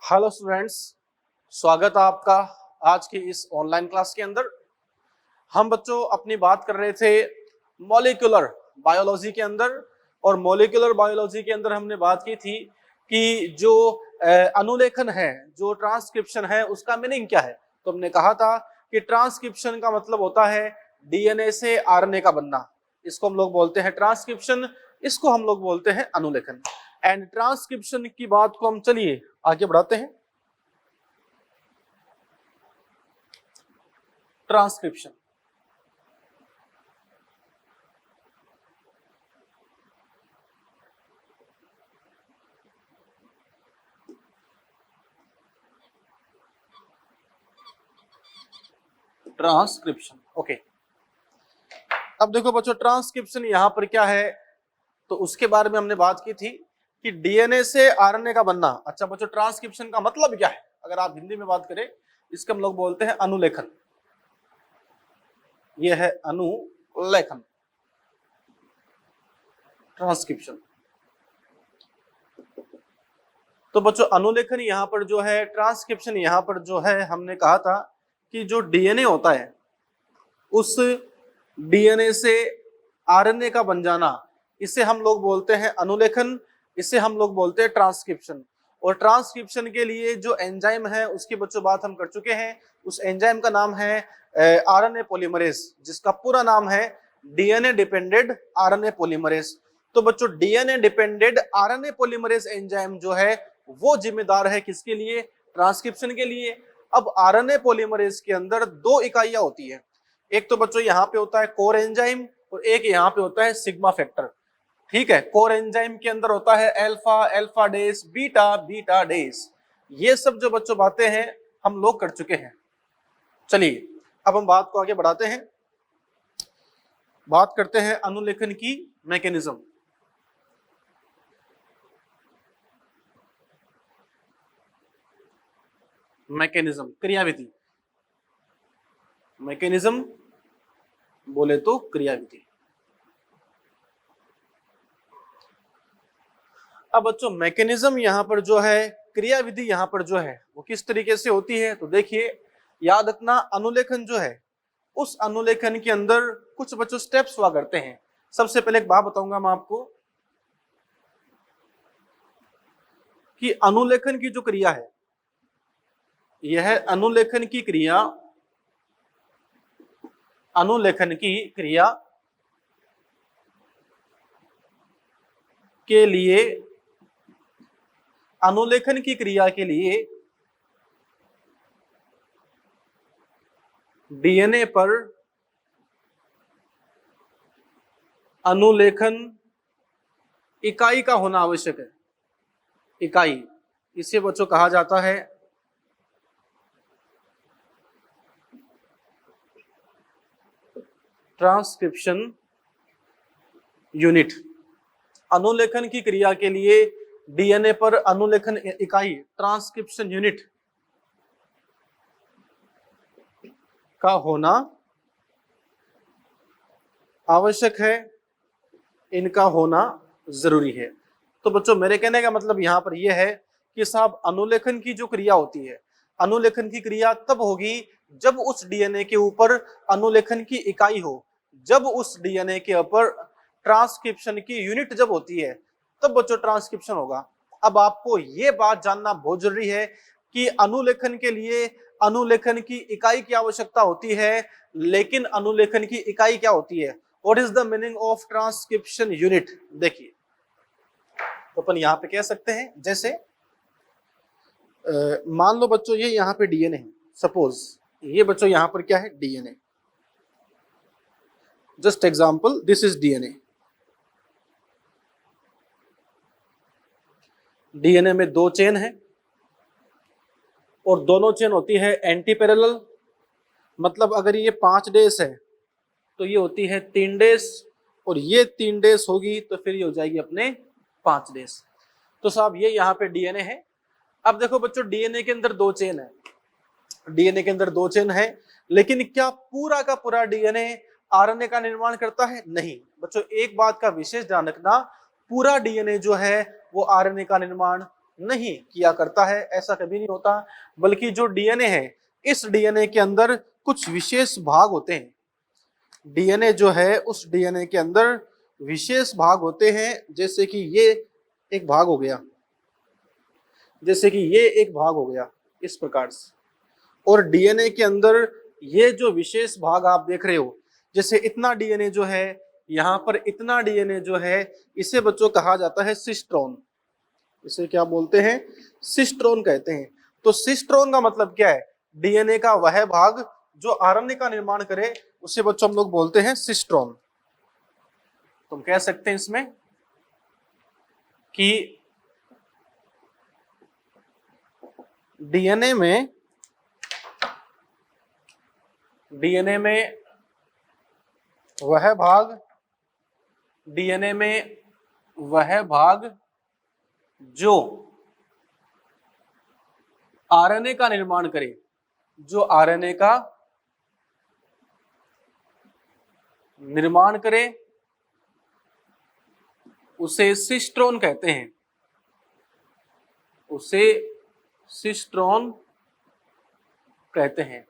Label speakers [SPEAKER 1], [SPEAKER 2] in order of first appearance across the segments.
[SPEAKER 1] Hello students, स्वागत है आपका आज की इस ऑनलाइन क्लास के अंदर। हम बच्चों अपनी बात कर रहे थे मॉलिक्यूलर बायोलॉजी के अंदर, और मॉलिक्यूलर बायोलॉजी के अंदर हमने बात की थी कि जो अनुलेखन है, जो ट्रांसक्रिप्शन है, उसका मीनिंग क्या है। तो हमने कहा था कि ट्रांसक्रिप्शन का मतलब होता है डीएनए से आरएनए का बनना, इसको हम लोग बोलते हैं ट्रांसक्रिप्शन, इसको हम लोग बोलते हैं अनुलेखन। एंड ट्रांसक्रिप्शन की बात को हम चलिए आगे बढ़ाते हैं। Transcription, transcription okay. अब देखो बच्चों, ट्रांसक्रिप्शन यहां पर क्या है, तो उसके बारे में हमने बात की थी कि डीएनए से आरएनए का बनना। अच्छा बच्चों, ट्रांसक्रिप्शन का मतलब क्या है, अगर आप हिंदी में बात करें, इसके हम लोग बोलते हैं अनुलेखन। यह है अनुलेखन, ट्रांसक्रिप्शन। तो बच्चों अनुलेखन यहां पर जो है, ट्रांसक्रिप्शन यहां पर जो है, हमने कहा था कि जो डीएनए होता है उस डीएनए से आरएनए का बन जाना, इसे हम लोग बोलते हैं अनुलेखन, इसे हम लोग बोलते हैं ट्रांसक्रिप्शन। और ट्रांसक्रिप्शन के लिए जो एंजाइम है उसकी बच्चों बात हम कर चुके हैं। उस एंजाइम का नाम है आरएनए पॉलीमरेज, जिसका पूरा नाम है डीएनए डिपेंडेंट आरएनए पॉलीमरेज। तो बच्चों DNA dependent RNA polymerase enzyme जो है वो जिम्मेदार है किसके लिए, ट्रांसक्रिप्शन के लिए। अब आरएनए पॉलीमरेज के अंदर दो इकाइयां होती है, एक तो बच्चों यहाँ पे होता है कोर एंजाइम और एक यहाँ पे होता है सिग्मा फैक्टर। ठीक है, कोर एंजाइम के अंदर होता है अल्फा, अल्फा डेस, बीटा, बीटा डेस। ये सब जो बच्चों बातें हैं हम लोग कर चुके हैं। चलिए अब हम बात को आगे बढ़ाते हैं, बात करते हैं अनुलेखन की मैकेनिज्म। मैकेनिज्म, क्रियाविधि, मैकेनिज्म बोले तो क्रियाविधि। अब बच्चों मैकेनिज्म यहाँ पर जो है, क्रियाविधि यहाँ पर जो है वो किस तरीके से होती है, तो देखिए याद रखना, अनुलेखन जो है उस अनुलेखन के अंदर कुछ बच्चों स्टेप्स हुआ करते हैं। सबसे पहले एक बात बताऊंगा मैं आपको कि अनुलेखन की जो क्रिया है, यह है अनुलेखन की क्रिया, अनुलेखन की क्रिया के लिए, अनुलेखन की क्रिया के लिए डीएनए पर अनुलेखन इकाई का होना आवश्यक है। इकाई, इसे बच्चों कहा जाता है ट्रांसक्रिप्शन यूनिट। अनुलेखन की क्रिया के लिए डीएनए पर अनुलेखन इकाई, ट्रांसक्रिप्शन यूनिट का होना आवश्यक है, इनका होना जरूरी है। तो बच्चों मेरे कहने का मतलब यहां पर यह है कि साहब अनुलेखन की जो क्रिया होती है, अनुलेखन की क्रिया तब होगी जब उस डीएनए के ऊपर अनुलेखन की इकाई हो, जब उस डीएनए के ऊपर ट्रांसक्रिप्शन की यूनिट जब होती है, तब बच्चों ट्रांसक्रिप्शन होगा। अब आपको ये बात जानना बहुत जरूरी है कि अनुलेखन के लिए अनुलेखन की इकाई की आवश्यकता होती है, लेकिन अनुलेखन की इकाई क्या होती है, what is the meaning of transcription unit. देखिए तो अपन यहां पे कह सकते हैं, जैसे मान लो बच्चों ये यहाँ पे डीएनए है, सपोज ये बच्चों यहाँ पर क्या है, DNA. Just example, this is DNA. DNA में दो चेन है और दोनों चेन होती है एंटी पैरेलल, मतलब अगर ये 5 डेज है तो ये होती है 3 डेज, और ये 3 डेज होगी तो फिर ये हो जाएगी अपने 5 डेज। तो साहब ये यहाँ पे डीएनए है। अब देखो बच्चों डीएनए के अंदर दो चेन है, डीएनए के अंदर दो चेन है, लेकिन क्या पूरा का पूरा डीएनए आरएनए का निर्माण करता है? नहीं बच्चों, एक बात का विशेष ध्यान रखना, पूरा डीएनए जो है वो आरएनए का निर्माण नहीं किया करता है, ऐसा कभी नहीं होता। बल्कि जो डीएनए है, इस डीएनए के अंदर कुछ विशेष भाग होते हैं। डीएनए जो है, उस डीएनए के अंदर विशेष भाग होते हैं। जैसे कि ये एक भाग हो गया, जैसे कि ये एक भाग हो गया इस प्रकार से। और डीएनए के अंदर ये जो विशेष भाग आप देख रहे हो, जैसे इतना डीएनए जो है, यहाँ पर इतना डीएनए जो है, इसे बच्चों कहा जाता है सिस्ट्रोन। इसे क्या बोलते हैं? सिस्ट्रोन कहते हैं। तो सिस्ट्रोन का मतलब क्या है? डीएनए का वह भाग जो आरएनए का निर्माण करे, उसे बच्चों हम लोग बोलते हैं सिस्ट्रोन। तुम कह सकते हैं इसमें कि डीएनए में वह भाग डीएनए में वह भाग जो आरएनए का निर्माण करे, जो आरएनए का निर्माण करे, उसे सिस्ट्रोन कहते हैं। उसे सिस्ट्रोन कहते हैं।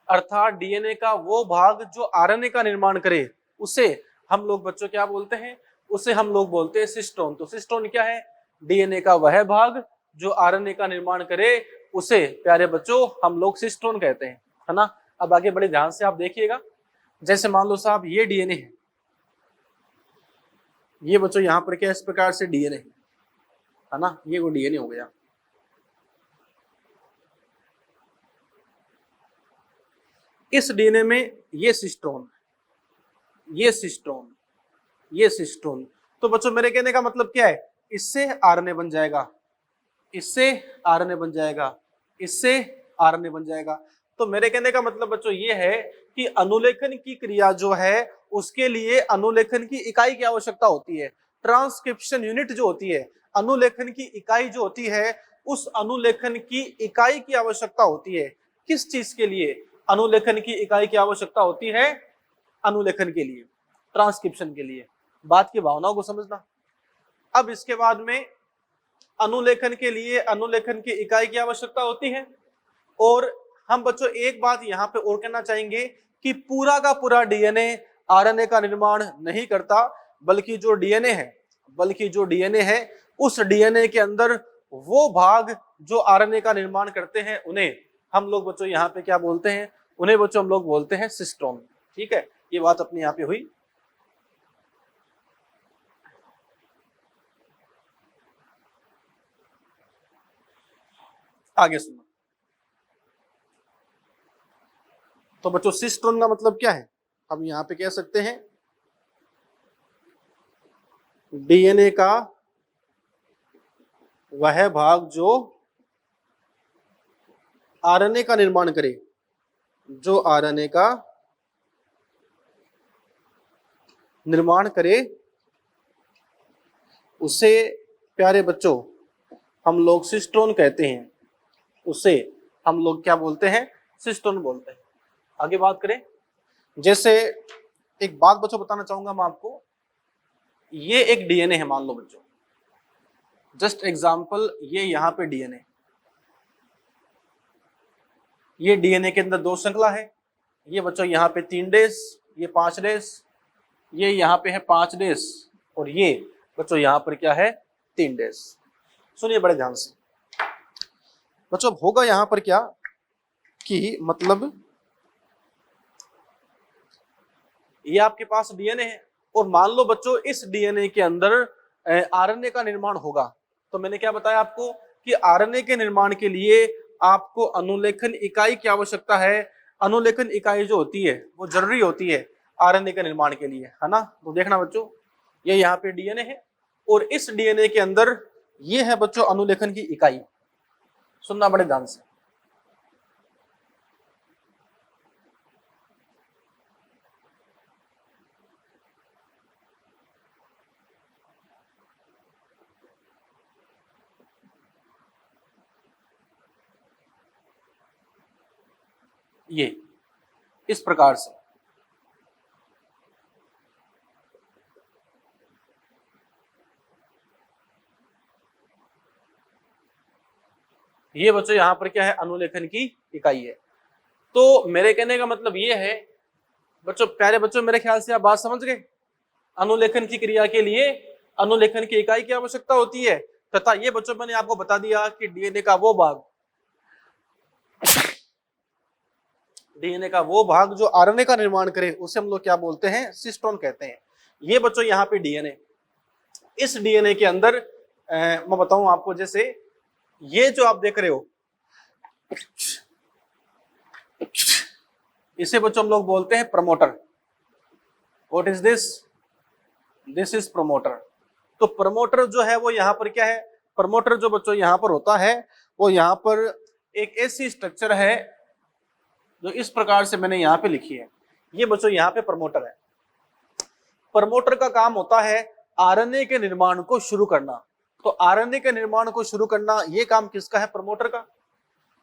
[SPEAKER 1] अर्थात डीएनए का वो भाग जो आरएनए का निर्माण करे, उसे हम लोग बच्चों क्या बोलते हैं? उसे हम लोग बोलते हैं सिस्ट्रोन। तो सिस्ट्रोन क्या है? डीएनए का वह भाग जो आरएनए का निर्माण करे, उसे प्यारे बच्चों हम लोग सिस्ट्रोन कहते हैं, है ना। अब आगे बड़े ध्यान से आप देखिएगा। जैसे मान लो साहब ये डीएनए है, ये बच्चों यहाँ पर क्या इस प्रकार से डीएनए है ना, ये वो डीएनए हो गया। इस डीएनए में ये सिस्ट्रोन, ये सिस्ट्रोन, ये सिस्ट्रोन। तो बच्चों मेरे कहने का मतलब क्या है? इससे आरएनए बन जाएगा, इससे आरएनए बन जाएगा, इससे आरएनए बन जाएगा। तो मेरे कहने का मतलब बच्चों ये है कि अनुलेखन की क्रिया जो है, उसके लिए अनुलेखन की इकाई की आवश्यकता होती है। ट्रांसक्रिप्शन यूनिट जो होती है, अनुलेखन की इकाई जो होती है, उस अनुलेखन की इकाई की आवश्यकता होती है। किस चीज के लिए अनुलेखन की इकाई की आवश्यकता होती है? अनुलेखन के लिए, ट्रांसक्रिप्शन के लिए। बात की भावनाओं को समझना। अब इसके बाद में अनुलेखन के लिए अनुलेखन की इकाई की आवश्यकता होती है। और हम बच्चों एक बात यहाँ पे और कहना चाहेंगे कि पूरा का पूरा डीएनए आरएनए का निर्माण नहीं करता, बल्कि जो डीएनए है, उस डीएनए के अंदर वो भाग जो आरएनए का निर्माण करते हैं, उन्हें हम लोग बच्चों यहाँ पे क्या बोलते हैं? उन्हें बच्चों हम लोग बोलते हैं सिस्ट्रोन। ठीक है, ये बात अपने यहाँ पे हुई। आगे सुनो। तो बच्चों सिस्ट्रोन का मतलब क्या है? हम यहाँ पे कह सकते हैं डीएनए का वह भाग जो आरएनए का निर्माण करे, जो आरएनए का निर्माण करे, उसे प्यारे बच्चों हम लोग सिस्ट्रोन कहते हैं। उसे हम लोग क्या बोलते हैं? सिस्ट्रोन बोलते हैं। आगे बात करें। जैसे एक बात बच्चों बताना चाहूंगा मैं आपको, ये एक डीएनए है मान लो बच्चों, जस्ट एग्जांपल, ये यहाँ पे डीएनए, ये डीएनए के अंदर 2 श्रृंखला है। ये बच्चों यहाँ पे 3 डेज, ये 5 डेज, ये यहाँ पे है 5 डेज, और ये बच्चों यहाँ पर क्या है? 3 डेज। सुनिए बड़े ध्यान से बच्चों, होगा यहाँ पर क्या कि मतलब ये आपके पास डीएनए है, और मान लो बच्चों इस डीएनए के अंदर आरएनए का निर्माण होगा। तो मैंने क्या बताया आपको कि आरएनए के निर्माण के लिए आपको अनुलेखन इकाई की आवश्यकता है। अनुलेखन इकाई जो होती है वो जरूरी होती है आरएनए के निर्माण के लिए, है ना। तो देखना बच्चों, ये यहाँ पे डीएनए है, और इस डीएनए के अंदर ये है बच्चों अनुलेखन की इकाई। सुनना बड़े ध्यान से। ये इस प्रकार से ये बच्चों यहाँ पर क्या है, अनुलेखन की इकाई है। तो मेरे कहने का मतलब ये है बच्चों, प्यारे बच्चों, मेरे ख्याल से आप बात समझ गए। अनुलेखन की क्रिया के लिए अनुलेखन की इकाई की आवश्यकता होती है, तथा ये बच्चों मैंने आपको बता दिया कि डीएनए का वो भाग जो आरएनए का निर्माण करे उसे हम लोग क्या बोलते हैं, सिस्टोन कहते हैं। ये बच्चों यहाँ पे डीएनए, इस डीएनए के अंदर मैं बताऊं आपको, जैसे ये जो आप देख रहे हो, इसे बच्चों हम लोग बोलते हैं promoter. What is this? This is promoter. तो प्रमोटर जो है वो यहाँ पर क्या है, प्रमोटर जो बच्चों यहाँ पर होता है वो यहाँ पर एक ऐसी स्ट्रक्चर है जो इस प्रकार से मैंने यहाँ पे लिखी है। ये बच्चों यहाँ पे प्रमोटर है। प्रमोटर का काम होता है आरएनए के निर्माण को शुरू करना। तो आरएनए के निर्माण को शुरू करना ये काम किसका है, प्रमोटर का।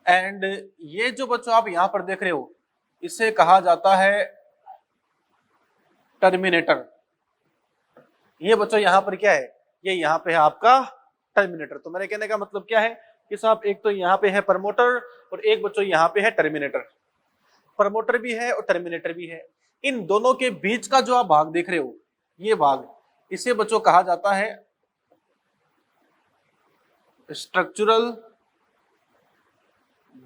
[SPEAKER 1] एंड ये जो बच्चों आप यहाँ पर देख रहे हो इसे कहा जाता है टर्मिनेटर। ये बच्चों यहाँ पर क्या है, ये यहाँ पे है आपका टर्मिनेटर। तो मेरे कहने का मतलब क्या है कि साहब, एक तो यहाँ पे है प्रमोटर और एक बच्चों यहाँ पे है टर्मिनेटर। प्रमोटर भी है और टर्मिनेटर भी है। इन दोनों के बीच का जो आप भाग देख रहे हो, ये भाग, इसे बच्चों कहा जाता है स्ट्रक्चरल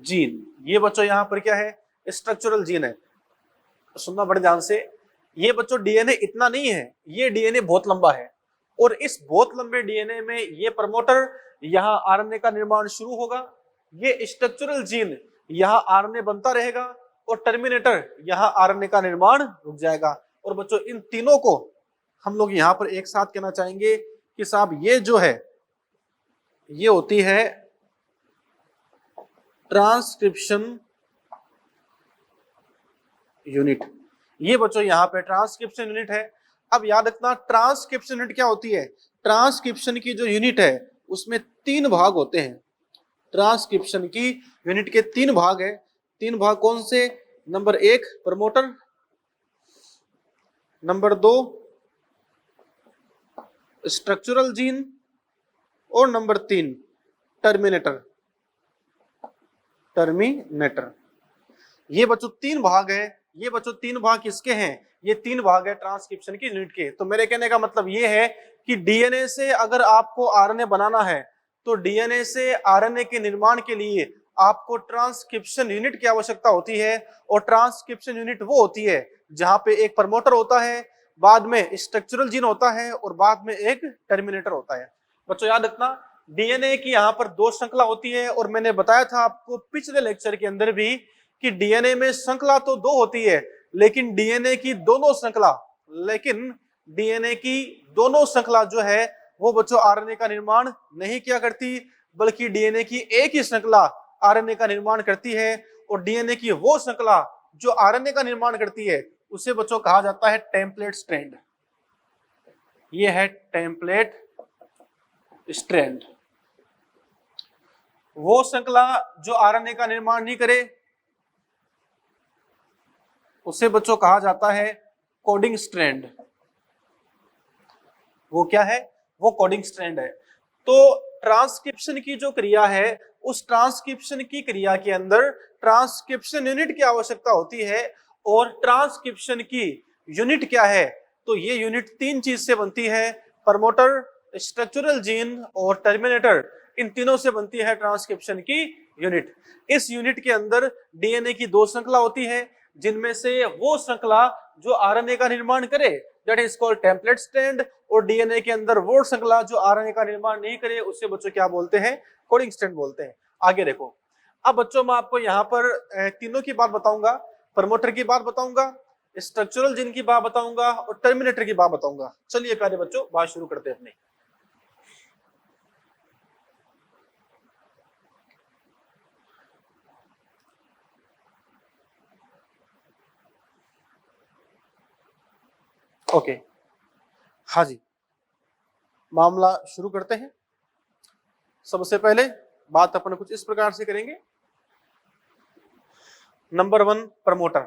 [SPEAKER 1] जीन। ये बच्चों यहाँ पर क्या है, स्ट्रक्चरल जीन है। सुनना बड़े ध्यान से, ये बच्चों डीएनए इतना नहीं है, ये डीएनए बहुत लंबा है और इस बहुत लंबे डीएनए में ये प्रमोटर यहाँ आरएनए का निर्माण शुरू होगा, ये स्ट्रक्चरल जीन यहाँ आरएनए बनता रहेगा और टर्मिनेटर यहाँ आरएनए का निर्माण रुक जाएगा। और बच्चों इन तीनों को हम लोग यहाँ पर एक साथ कहना चाहेंगे कि साहब ये जो है ये होती है ट्रांसक्रिप्शन यूनिट। ये बच्चों यहाँ पे ट्रांसक्रिप्शन यूनिट है। अब याद रखना ट्रांसक्रिप्शन यूनिट क्या होती है। ट्रांसक्रिप्शन की जो यूनिट है उसमें 3 भाग होते हैं। ट्रांसक्रिप्शन की यूनिट के 3 भाग है। 3 भाग कौन से? Number 1 promoter, number 2 structural gene और नंबर 3 टर्मिनेटर। ये बच्चों 3 भाग है। ये बच्चों 3 भाग किसके हैं? ये 3 भाग है ट्रांसक्रिप्शन की यूनिट के। तो मेरे कहने का मतलब ये है कि डीएनए से अगर आपको आरएनए बनाना है तो डीएनए से आरएनए के निर्माण के लिए आपको ट्रांसक्रिप्शन यूनिट की आवश्यकता होती है। और ट्रांसक्रिप्शन यूनिट वो होती है जहां पे एक प्रमोटर होता है, बाद में स्ट्रक्चरल जीन होता है और बाद में एक टर्मिनेटर होता है। बच्चों याद रखना डीएनए की यहाँ पर 2 श्रृंखला होती है और मैंने बताया था आपको पिछले लेक्चर के अंदर भी कि डीएनए में श्रृंखला तो 2 होती है, लेकिन डीएनए की दोनों श्रृंखला जो है वो बच्चों आरएनए का निर्माण नहीं किया करती, बल्कि डीएनए की एक ही श्रृंखला आरएनए का निर्माण करती है। और डीएनए की वो श्रृंखला जो आरएनए का निर्माण करती है उसे बच्चों कहा जाता है टेम्पलेट स्ट्रैंड। ये है टेम्पलेट स्ट्रैंड। वो श्रृंखला जो आरएनए का निर्माण नहीं करे उसे बच्चों कहा जाता है कोडिंग स्ट्रैंड। वो क्या है? वो कोडिंग स्ट्रैंड है। तो ट्रांसक्रिप्शन की जो क्रिया है उस ट्रांसक्रिप्शन की क्रिया के अंदर ट्रांसक्रिप्शन यूनिट की आवश्यकता होती है। और ट्रांसक्रिप्शन की यूनिट क्या है? तो ये यूनिट 3 चीज से बनती है, प्रमोटर, स्ट्रक्चरल जीन और टर्मिनेटर। इन तीनों से बनती है ट्रांसक्रिप्शन की यूनिट। इस यूनिट के अंदर डीएनए की 2 श्रृंखला होती है, जिनमें से वो श्रृंखला जो आरएनए का निर्माण करे that is called template strand, और डीएनए के अंदर वो श्रृंखला जो आरएनए का निर्माण नहीं करे उससे बच्चों क्या बोलते हैं? कोडिंग स्ट्रैंड बोलते हैं। आगे देखो, अब बच्चों मैं आपको यहाँ पर तीनों की बात बताऊंगा, प्रमोटर की बात बताऊंगा, स्ट्रक्चरल जीन की बात बताऊंगा और टर्मिनेटर की बात बताऊंगा। चलिए प्यारे बच्चों बात शुरू करते हैं अपनी। ओके, हाँ जी, मामला शुरू करते हैं। सबसे पहले बात अपन कुछ इस प्रकार से करेंगे। Number 1 promoter.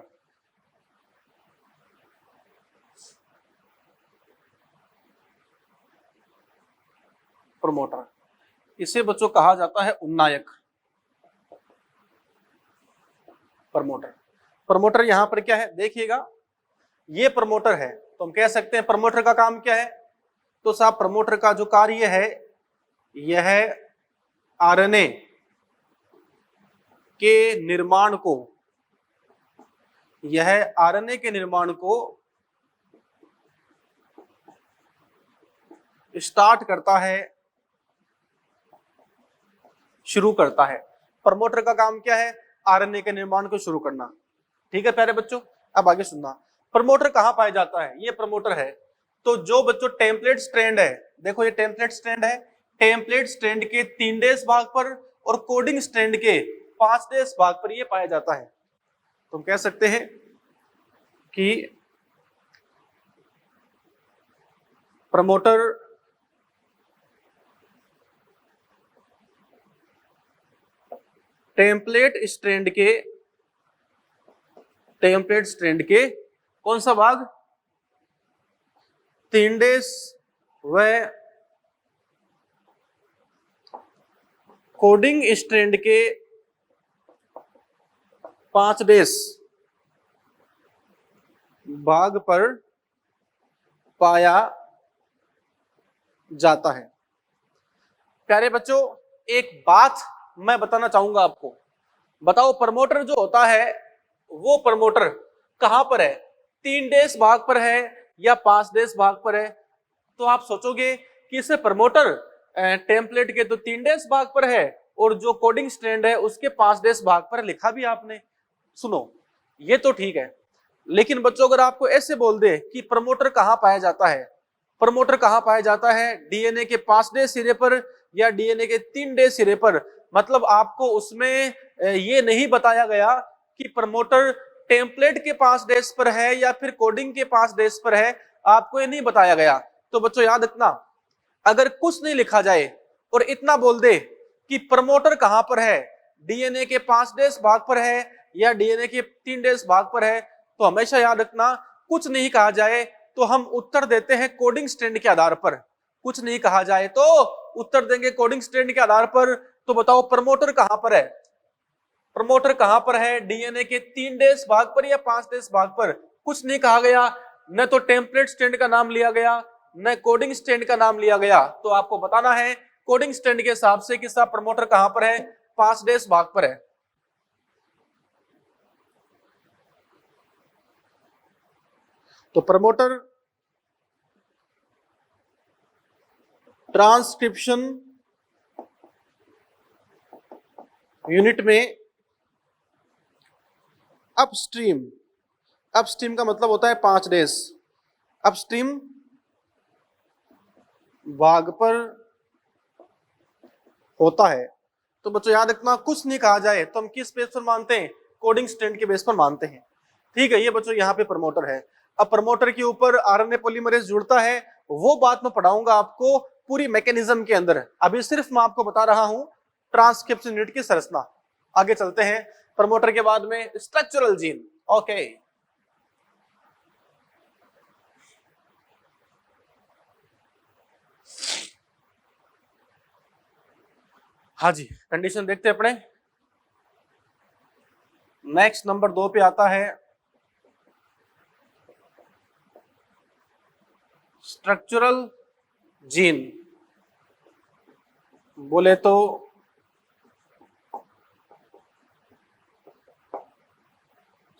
[SPEAKER 1] प्रमोटर इसे बच्चों कहा जाता है उन्नायक। प्रमोटर। प्रमोटर यहां पर क्या है देखिएगा, ये प्रमोटर है, तो हम कह सकते हैं प्रमोटर का काम क्या है, तो साहब प्रमोटर का जो कार्य है यह आरएनए के निर्माण को, यह आरएनए के निर्माण को स्टार्ट करता है, शुरू करता है। प्रमोटर का काम क्या है, आरएनए के निर्माण को शुरू करना। ठीक है प्यारे बच्चों, अब आगे सुनना। प्रमोटर कहां पाया जाता है, ये प्रमोटर है, तो जो बच्चों टेम्पलेट स्ट्रैंड है, देखो ये टेम्पलेट स्ट्रैंड है, टेम्पलेट स्ट्रैंड के 3' भाग पर और कोडिंग स्ट्रैंड के 5' भाग पर ये पाया जाता है। तो हम कह सकते हैं कि प्रमोटर टेम्पलेट स्ट्रैंड के कौन सा भाग, 3' व कोडिंग स्ट्रैंड के 5' भाग पर पाया जाता है। प्यारे बच्चों एक बात मैं बताना चाहूंगा आपको, बताओ प्रमोटर जो होता है वो प्रमोटर कहां पर है, 3' भाग पर है या 5' भाग पर है? तो आप सोचोगे कि इसे प्रमोटर टेम्पलेट के तो 3' भाग पर है और जो कोडिंग स्ट्रैंड है उसके 5' भाग पर लिखा भी आपने। सुनो ये तो ठीक है, लेकिन बच्चों अगर आपको ऐसे बोल दे कि प्रमोटर कहां पाया जाता है, प्रमोटर कहां पाया जाता है, डीएनए के 5 सिरे पर या डीएनए के 3 सिरे पर, मतलब आपको उसमें ये नहीं बताया गया कि प्रमोटर टेम्पलेट के 5 पर है या फिर कोडिंग के 5 पर है, आपको ये नहीं बताया गया। तो बच्चों याद रखना, अगर कुछ नहीं लिखा जाए और इतना बोल दे कि प्रमोटर कहां पर है, डीएनए के 5 भाग पर है या डीएनए के 3 भाग पर है, तो हमेशा याद रखना कुछ नहीं कहा जाए तो हम उत्तर देते हैं कोडिंग स्ट्रैंड के आधार पर, कुछ नहीं कहा जाए तो उत्तर देंगे कोडिंग स्ट्रैंड के आधार पर। तो बताओ प्रमोटर कहां पर है, प्रमोटर कहां पर है, डीएनए के 3 भाग पर या 5 भाग पर? कुछ नहीं कहा गया, न तो टेम्पलेट स्ट्रैंड का नाम लिया गया न कोडिंग स्ट्रैंड का नाम लिया गया, तो आपको बताना है कोडिंग स्ट्रैंड के हिसाब से कि साहब प्रमोटर कहां पर है, 5 भाग पर है। तो प्रमोटर ट्रांसक्रिप्शन यूनिट में अपस्ट्रीम, अपस्ट्रीम का मतलब होता है 5 अपस्ट्रीम भाग पर होता है। तो बच्चों याद रखना कुछ नहीं कहा जाए तो हम किस बेस पर मानते हैं, कोडिंग स्ट्रैंड के बेस पर मानते हैं। ठीक है, ये बच्चों यहाँ पे प्रमोटर है। अब प्रमोटर के ऊपर आरएनए पॉलीमरेज जुड़ता है, वो बात मैं पढ़ाऊंगा आपको पूरी मैकेनिज्म के अंदर, अभी सिर्फ मैं आपको बता रहा हूं ट्रांसक्रिप्शन यूनिट की संरचना। आगे चलते हैं, प्रमोटर के बाद में स्ट्रक्चरल जीन। ओके हाँ जी, कंडीशन देखते हैं अपने। नेक्स्ट नंबर 2 पे आता है स्ट्रक्चरल जीन, बोले तो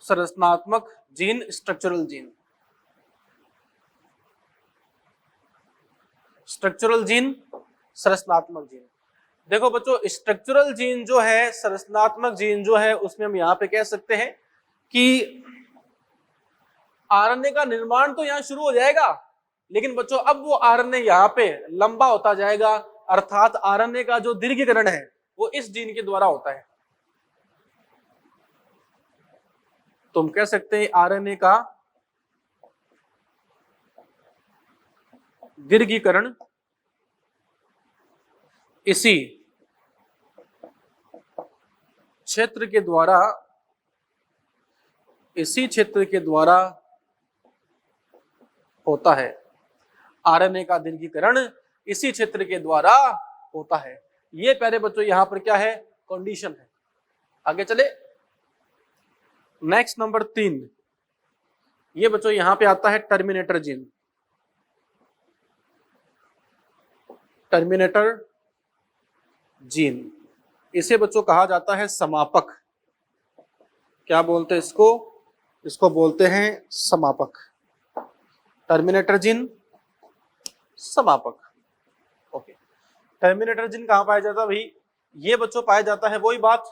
[SPEAKER 1] संरचनात्मक gene, structural gene, structural gene, संरचनात्मक जीन। देखो बच्चों स्ट्रक्चरल जीन जो है, संरचनात्मक जीन जो है, उसमें हम यहां पे कह सकते हैं कि आरएनए का निर्माण तो यहां शुरू हो जाएगा, लेकिन बच्चों अब वो आरएनए यहाँ पे लंबा होता जाएगा, अर्थात आरएनए का जो दीर्घीकरण है वो इस जीन के द्वारा होता है। तो हम कह सकते हैं आरएनए का दीर्घीकरण इसी क्षेत्र के द्वारा, इसी क्षेत्र के द्वारा होता है। आरएनए का दीर्घीकरण इसी क्षेत्र के द्वारा होता है। ये प्यारे बच्चों यहां पर क्या है, कंडीशन है। आगे चले, नेक्स्ट नंबर 3, ये बच्चों यहां पे आता है टर्मिनेटर जीन। टर्मिनेटर जीन, इसे बच्चों कहा जाता है समापक। क्या बोलते हैं इसको? इसको बोलते हैं समापक। टर्मिनेटर जीन, समापक। ओके, टर्मिनेटर जीन कहां पाया जाता है भाई? ये बच्चों पाया जाता है, वही बात,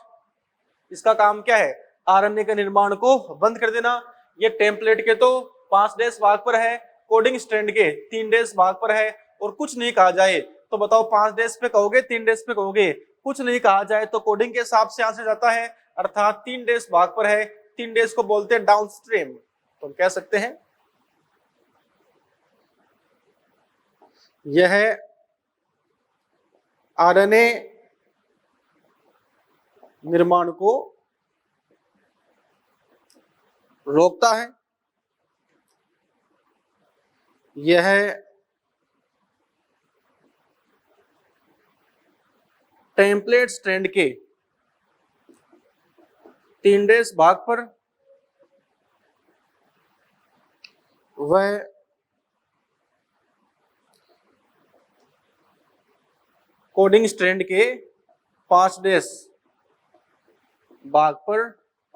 [SPEAKER 1] इसका काम क्या है? आरएनए के निर्माण को बंद कर देना। ये टेम्पलेट के तो 5' भाग पर है, कोडिंग स्ट्रैंड के 3' भाग पर है, और कुछ नहीं कहा जाए तो बताओ 5' पे कहोगे 3' पे कहोगे? कुछ नहीं कहा जाए तो कोडिंग के हिसाब से आंसर जाता है, अर्थात 3' भाग पर है। 3' को बोलते हैं डाउनस्ट्रीम। तो हम कह सकते हैं यह आरएनए निर्माण को रोकता है, यह टेम्पलेट स्ट्रैंड के 3' भाग पर वह कोडिंग स्ट्रैंड के 5' भाग पर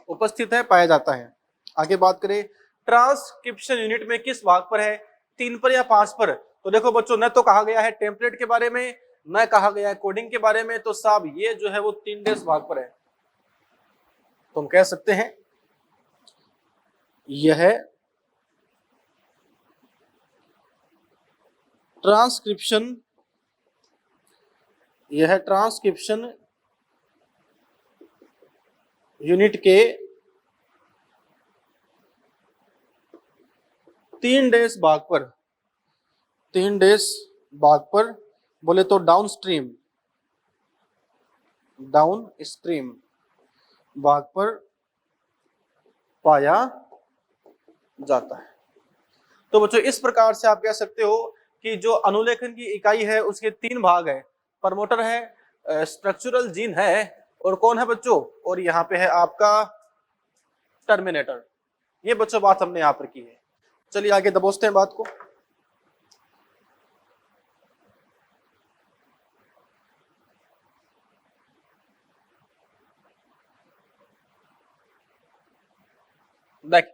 [SPEAKER 1] उपस्थित है, पाया जाता है। आगे बात करें, ट्रांसक्रिप्शन यूनिट में किस भाग पर है? 3 पर या 5 पर? तो देखो बच्चों, न तो कहा गया है टेम्पलेट के बारे में, न कहा गया है कोडिंग के बारे में, तो साहब ये जो है वो 3' भाग पर है। तो हम कह सकते हैं यह ट्रांसक्रिप्शन यूनिट के 3' भाग पर बोले तो डाउनस्ट्रीम भाग पर पाया जाता है। तो बच्चों इस प्रकार से आप कह सकते हो कि जो अनुलेखन की इकाई है उसके 3 भाग है, प्रमोटर है, स्ट्रक्चरल जीन है, और कौन है बच्चों? और यहाँ पे है आपका टर्मिनेटर। ये बच्चों बात हमने यहाँ पर की है। चलिए आगे दबोचते हैं बात को। देख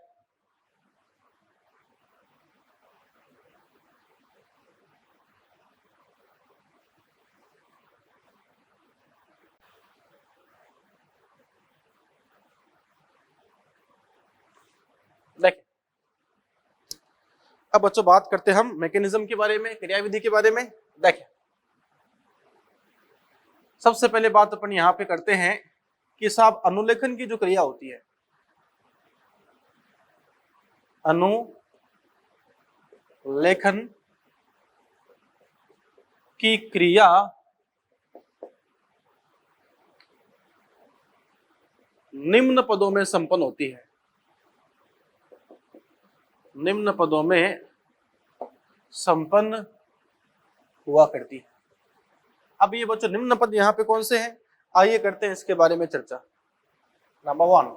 [SPEAKER 1] देख अब बच्चों बात करते हैं हम मैकेनिज्म के बारे में, क्रियाविधि के बारे में। देखिए सबसे पहले बात अपन यहाँ पे करते हैं कि साहब अनुलेखन की जो क्रिया होती है, अनुलेखन की क्रिया निम्न पदों में संपन्न होती है। निम्न पदों में संपन्न हुआ करती है। अब ये बच्चों निम्न पद यहाँ पे कौन से हैं? आइए करते हैं इसके बारे में चर्चा। नंबर 1,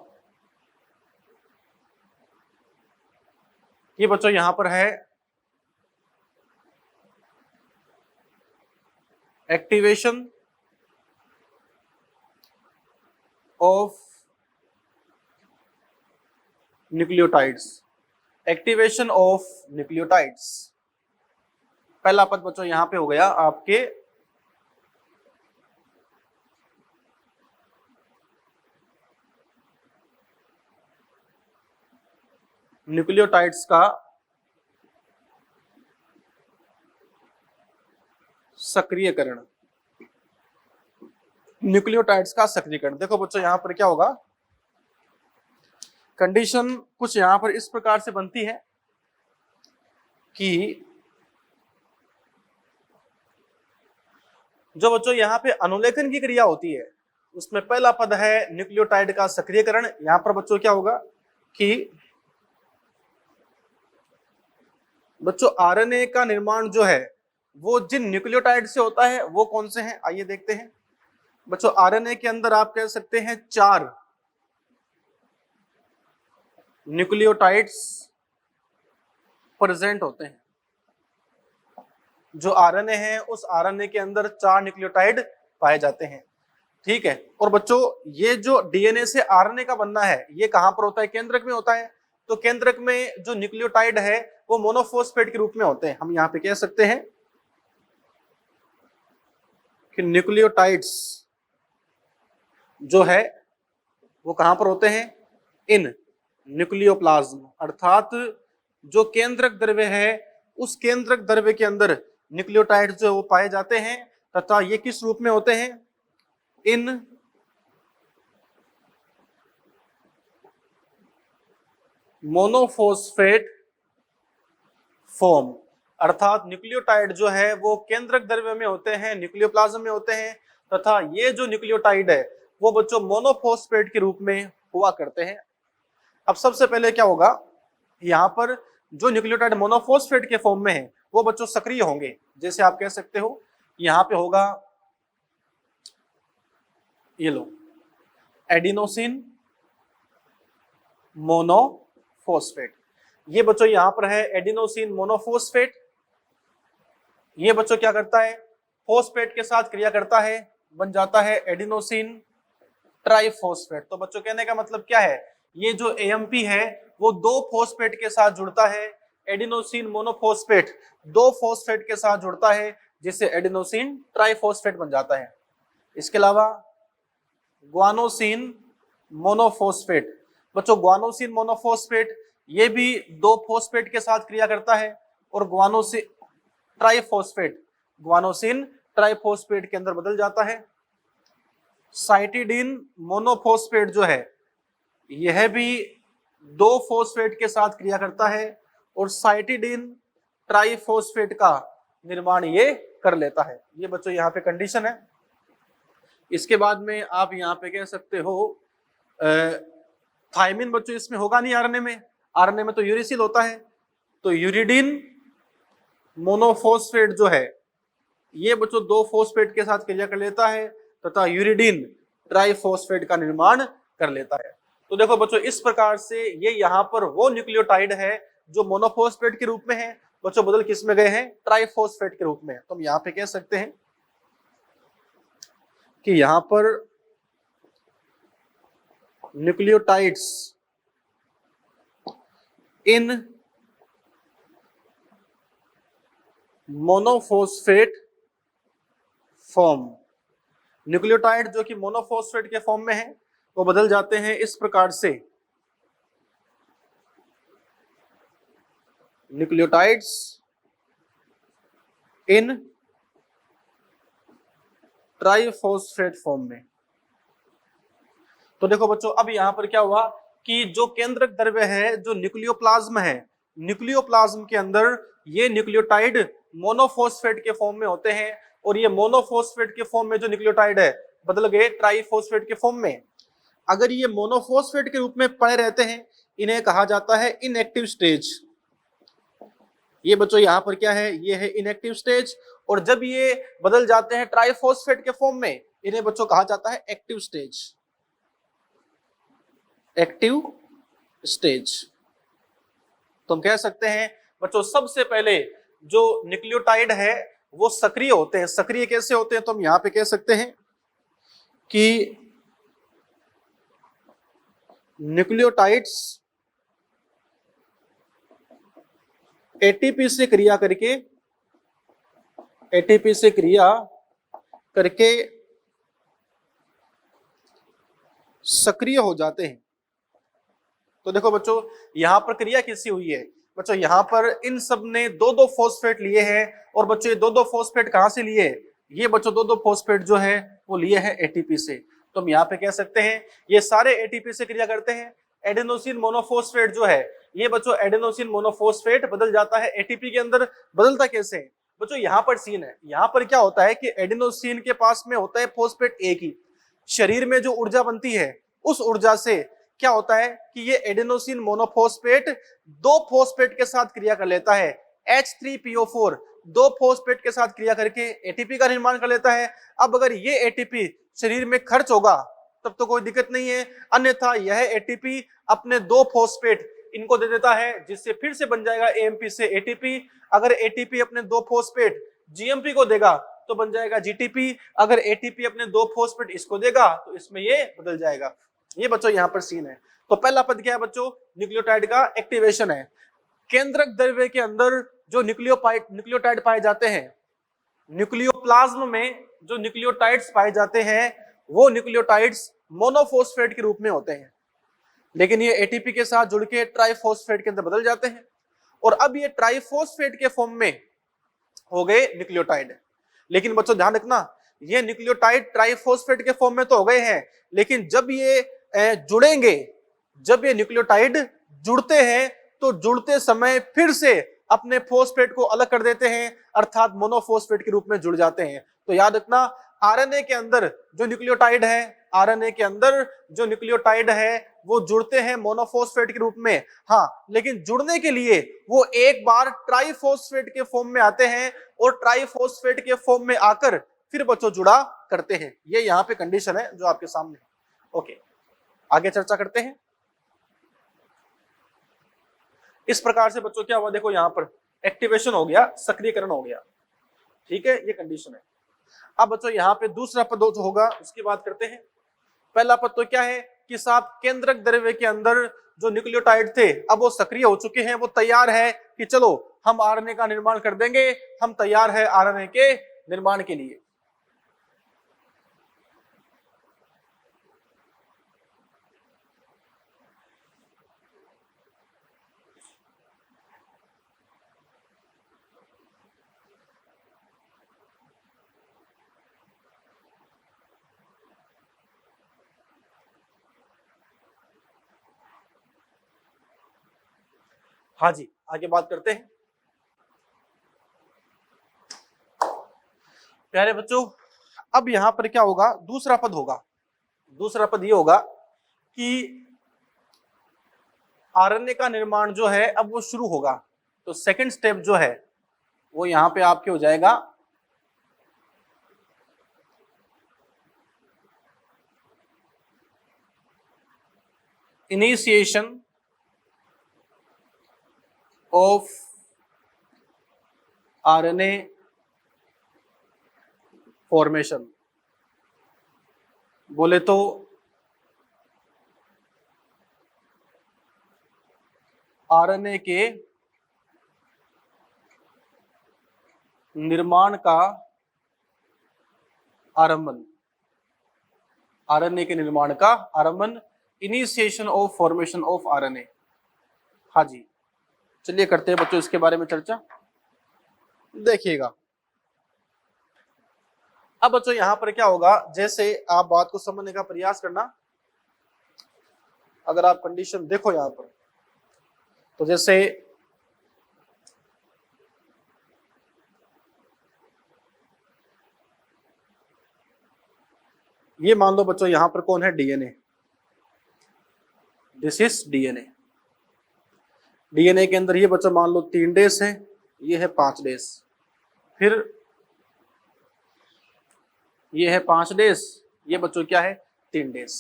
[SPEAKER 1] ये बच्चों यहां पर है activation of nucleotides. Activation of nucleotides, पहला पद बच्चों यहां पे हो गया आपके न्यूक्लियोटाइड्स का सक्रियकरण। न्यूक्लियोटाइड्स का सक्रियकरण, देखो बच्चों यहां पर क्या होगा, कंडीशन कुछ यहां पर इस प्रकार से बनती है कि जो बच्चों यहां पे अनुलेखन की क्रिया होती है उसमें पहला पद है न्यूक्लियोटाइड का सक्रियकरण। यहां पर बच्चों क्या होगा कि बच्चों आरएनए का निर्माण जो है वो जिन न्यूक्लियोटाइड से होता है वो कौन से हैं? आइए देखते हैं। बच्चों आरएनए के अंदर आप कह सकते हैं 4 न्यूक्लियोटाइड्स प्रेजेंट होते हैं। जो आरएनए है उस आरएनए के अंदर 4 न्यूक्लियोटाइड पाए जाते हैं। ठीक है। और बच्चों ये जो डीएनए से आरएनए का बनना है ये कहां पर होता है? केंद्रक में होता है। तो केंद्रक में जो न्यूक्लियोटाइड है वो मोनोफॉस्फेट के रूप में होते हैं। हम यहां पे कह सकते हैं कि न्यूक्लियोटाइड्स जो है वो कहां पर होते हैं? इन न्यूक्लियोप्लाज्म, अर्थात जो केंद्रक द्रव्य है उस केंद्रक द्रव्य के अंदर न्यूक्लियोटाइड जो वो पाए जाते हैं तथा ये किस रूप में होते हैं? इन मोनोफॉस्फेट फॉर्म, अर्थात न्यूक्लियोटाइड जो है वो केंद्रक द्रव्य में होते हैं, न्यूक्लियोप्लाज्म में होते हैं तथा ये जो न्यूक्लियोटाइड है वो बच्चों मोनोफॉस्फेट के रूप में हुआ करते हैं। अब सबसे पहले क्या होगा, यहाँ पर जो न्यूक्लियोटाइड मोनोफॉस्फेट के फॉर्म में है वो बच्चों सक्रिय होंगे। जैसे आप कह सकते हो यहाँ पे होगा, ये लो, एडिनोसिन मोनोफॉस्फेट। ये बच्चों यहां पर है एडिनोसिन मोनोफॉस्फेट। ये बच्चों क्या करता है? फॉस्फेट के साथ क्रिया करता है, बन जाता है एडिनोसिन ट्राइफॉस्फेट। तो बच्चों कहने का मतलब क्या है? ये जो एएमपी है वो 2 फॉस्फेट के साथ जुड़ता है, एडिनोसिन मोनोफॉस्फेट 2 फॉस्फेट के साथ जुड़ता है जिससे एडिनोसिन ट्राइफॉस्फेट बन जाता है। इसके अलावा ग्वानोसिन मोनोफॉस्फेट, बच्चों ग्वानोसिन मोनोफॉस्फेट ये भी 2 फॉस्फेट के साथ क्रिया करता है और ग्वानोसिन ट्राइफॉस्फेट के अंदर बदल जाता है। साइटिडीन मोनोफॉस्फेट जो है यह भी 2 फॉस्फेट के साथ क्रिया करता है और साइटिडीन ट्राइफॉस्फेट का निर्माण ये कर लेता है। ये बच्चों यहाँ पे कंडीशन है। इसके बाद में आप यहाँ पे कह सकते हो थायमिन बच्चों इसमें होगा नहीं आरएनए में, आरएनए में तो यूरिसिल होता है। तो यूरिडीन मोनोफॉस्फेट जो है ये बच्चों 2 फॉस्फेट के साथ क्रिया कर लेता है तथा यूरिडीन ट्राइफॉस्फेट का निर्माण कर लेता है। तो देखो बच्चों इस प्रकार से ये यहाँ पर वो न्यूक्लियोटाइड है जो मोनोफॉस्फेट के रूप में है, बच्चों बदल किस में गए हैं? ट्राइफॉस्फेट के रूप में। तो हम यहाँ पे कह सकते हैं कि यहाँ पर न्यूक्लियोटाइड्स इन मोनोफॉस्फेट फॉर्म, न्यूक्लियोटाइड जो कि मोनोफॉस्फेट के फॉर्म में है वो बदल जाते हैं इस प्रकार से, न्यूक्लियोटाइड्स इन ट्राइफॉस्फेट फॉर्म में। तो देखो बच्चों अब यहां पर क्या हुआ कि जो केंद्रक द्रव्य है जो न्यूक्लियोप्लाज्म है, न्यूक्लियोप्लाज्म के अंदर ये न्यूक्लियोटाइड मोनोफॉस्फेट के फॉर्म में होते हैं और ये मोनोफॉस्फेट के फॉर्म में जो न्यूक्लियोटाइड है बदल गए ट्राइफॉस्फेट के फॉर्म में। अगर ये मोनोफॉस्फेट के रूप में पड़े रहते हैं इन्हें कहा जाता है इनएक्टिव स्टेज। ये बच्चों यहाँ पर क्या है? ये है इनएक्टिव स्टेज। और जब ये बदल जाते हैं ट्राइफॉस्फेट के फॉर्म में इन्हें बच्चों कहा जाता है एक्टिव स्टेज, एक्टिव स्टेज। तो हम कह सकते हैं बच्चों सबसे पहले जो न्यूक्लियोटाइड है वो सक्रिय होते हैं। सक्रिय कैसे होते हैं? तो हम यहां पे कह सकते हैं कि न्यूक्लियोटाइड्स एटीपी से क्रिया करके सक्रिय हो जाते हैं। तो देखो बच्चों यहां पर क्रिया कैसी हुई है? बच्चों यहां पर इन सब ने 2-2 फॉस्फेट लिए हैं और बच्चों ये 2-2 फॉस्फेट कहां से लिए? ये बच्चों 2-2 फॉस्फेट जो है वो लिए हैं एटीपी से। तो हम यहाँ पे कह सकते हैं ये सारे एटीपी से क्रिया करते हैं। एडेनोसिन मोनोफॉस्फेट जो है ये बच्चों एडेनोसिन मोनोफॉस्फेट बदल जाता है एटीपी के अंदर। बदलता कैसे है? बच्चों यहाँ पर सीन है, यहाँ पर क्या होता है कि एडेनोसिन के पास में होता है फॉस्फेट एक ही। शरीर में जो ऊर्जा बनती है उस ऊर्जा से क्या होता है कि ये एडेनोसिन मोनोफॉस्फेट 2 फॉस्फेट के साथ क्रिया कर लेता है, H3PO4 2 फॉस्फेट के साथ क्रिया करके एटीपी का निर्माण कर लेता है। अब अगर ये एटीपी शरीर में खर्च होगा तब तो कोई दिक्कत नहीं है, अन्यथा यह एटीपी अपने 2 फॉस्फेट इनको दे देता है, जिससे फिर से बन जाएगा एएमपी से एटीपी। अगर एटीपी अपने 2 फॉस्फेट जीएमपी को देगा तो बन जाएगा जीटीपी। अगर एटीपी अपने 2 फॉस्फेट इसको देगा तो इसमें ये बदल जाएगा। ये बच्चों यहाँ पर सीन है। तो पहला पद क्या है बच्चों? न्यूक्लियोटाइड का एक्टिवेशन है। केंद्रक द्रव्य के अंदर जो न्यूक्लियोटाइड पाए जाते हैं, न्यूक्लियोप्लाज्म में जो न्यूक्लियोटाइड्स पाए जाते हैं वो न्यूक्लियोटाइड्स मोनोफॉस्फेट के रूप में होते हैं, लेकिन ये एटीपी के साथ जुड़ के ट्राइफॉस्फेट के अंदर बदल जाते हैं और अब ये ट्राइफॉस्फेट के फॉर्म में हो गए न्यूक्लियोटाइड। लेकिन बच्चों ध्यान रखना, ये न्यूक्लियोटाइड ट्राइफॉस्फेट के फॉर्म में तो हो गए हैं, लेकिन जब ये जुड़ेंगे, जब ये न्यूक्लियोटाइड जुड़ते हैं तो जुड़ते समय फिर से अपने फॉस्फेट को अलग कर देते हैं, अर्थात मोनोफॉस्फेट के रूप में जुड़ जाते हैं। तो याद रखना, आरएनए के अंदर जो न्यूक्लियोटाइड है, आरएनए के अंदर जो न्यूक्लियोटाइड है वो जुड़ते हैं मोनोफॉस्फेट के रूप में, हाँ, लेकिन जुड़ने के लिए वो एक बार ट्राइफॉस्फेट के फॉर्म में आते हैं और ट्राइफॉस्फेट के फॉर्म में आकर फिर बच्चों जुड़ा करते हैं। ये यहाँ पे कंडीशन है जो आपके सामने है। ओके, आगे चर्चा करते हैं। इस प्रकार से बच्चों क्या हुआ, देखो यहाँ पर एक्टिवेशन हो गया, सक्रियकरण हो गया, ठीक है, ये कंडीशन है। अब बच्चों यहाँ पे दूसरा पद जो होगा उसकी बात करते हैं। पहला पद तो क्या है कि साहब केंद्रक द्रव्य के अंदर जो न्यूक्लियोटाइड थे अब वो सक्रिय हो चुके हैं, वो तैयार है कि चलो हम आरएनए का निर्माण कर देंगे, हम तैयार है आरएनए के निर्माण के लिए। हाँ जी, आगे बात करते हैं। प्यारे बच्चों, अब यहां पर क्या होगा, दूसरा पद होगा। दूसरा पद ये होगा कि आरएनए का निर्माण जो है अब वो शुरू होगा। तो सेकंड स्टेप जो है वो यहां पे आपके हो जाएगा इनिशिएशन ऑफ आरएनए फॉर्मेशन। बोले तो आरएनए के निर्माण का आरंभन, आरएनए के निर्माण का आरंभन, initiation of formation of RNA. हाँ जी, चलिए करते हैं बच्चों इसके बारे में चर्चा। देखिएगा अब बच्चों यहां पर क्या होगा, जैसे आप बात को समझने का प्रयास करना। अगर आप कंडीशन देखो यहां पर, तो जैसे ये मान लो बच्चों यहां पर कौन है, DNA. This is DNA. DNA के अंदर ये बच्चों मान लो 3 डेज है, ये है 5 डेज, फिर ये है 5 डेज, ये बच्चों क्या है 3 डेज।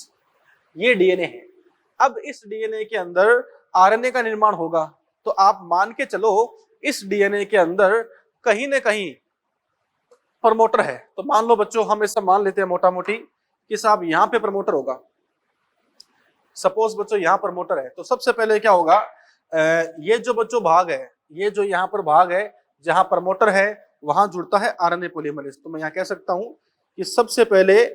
[SPEAKER 1] ये डीएनए है। अब इस डीएनए के अंदर आरएनए का निर्माण होगा, तो आप मान के चलो इस डीएनए के अंदर कहीं ना कहीं प्रमोटर है। तो मान लो बच्चों हम ऐसा मान लेते हैं मोटा मोटी कि साहब यहाँ पे प्रमोटर होगा। सपोज बच्चों यहाँ प्रमोटर है, तो सबसे पहले क्या होगा, ये जो बच्चों भाग है, ये जो यहाँ पर भाग है जहां प्रमोटर है वहां जुड़ता है आरएनए पॉलीमरेज। तो मैं यहाँ कह सकता हूं कि सबसे पहले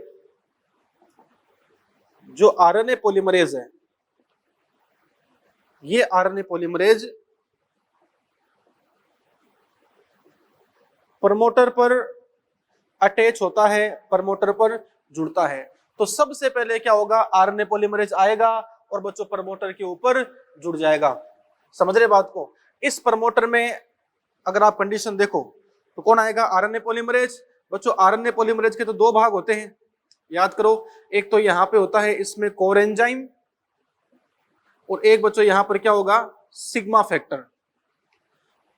[SPEAKER 1] जो आरएनए पॉलीमरेज है, ये आरएनए पॉलीमरेज प्रमोटर पर अटैच होता है, प्रमोटर पर जुड़ता है। तो सबसे पहले क्या होगा, आरएनए पॉलीमरेज आएगा और बच्चों प्रमोटर के ऊपर जुड़ जाएगा। समझ रहे बात को। इस प्रमोटर में अगर आप कंडीशन देखो तो कौन आएगा, आरएनए पॉलीमरेज। बच्चों आरएनए पॉलीमरेज के तो 2 भाग होते हैं, याद करो। एक तो यहाँ पे होता है इसमें कोर एंजाइम, और एक बच्चों यहाँ पर क्या होगा, सिग्मा फैक्टर।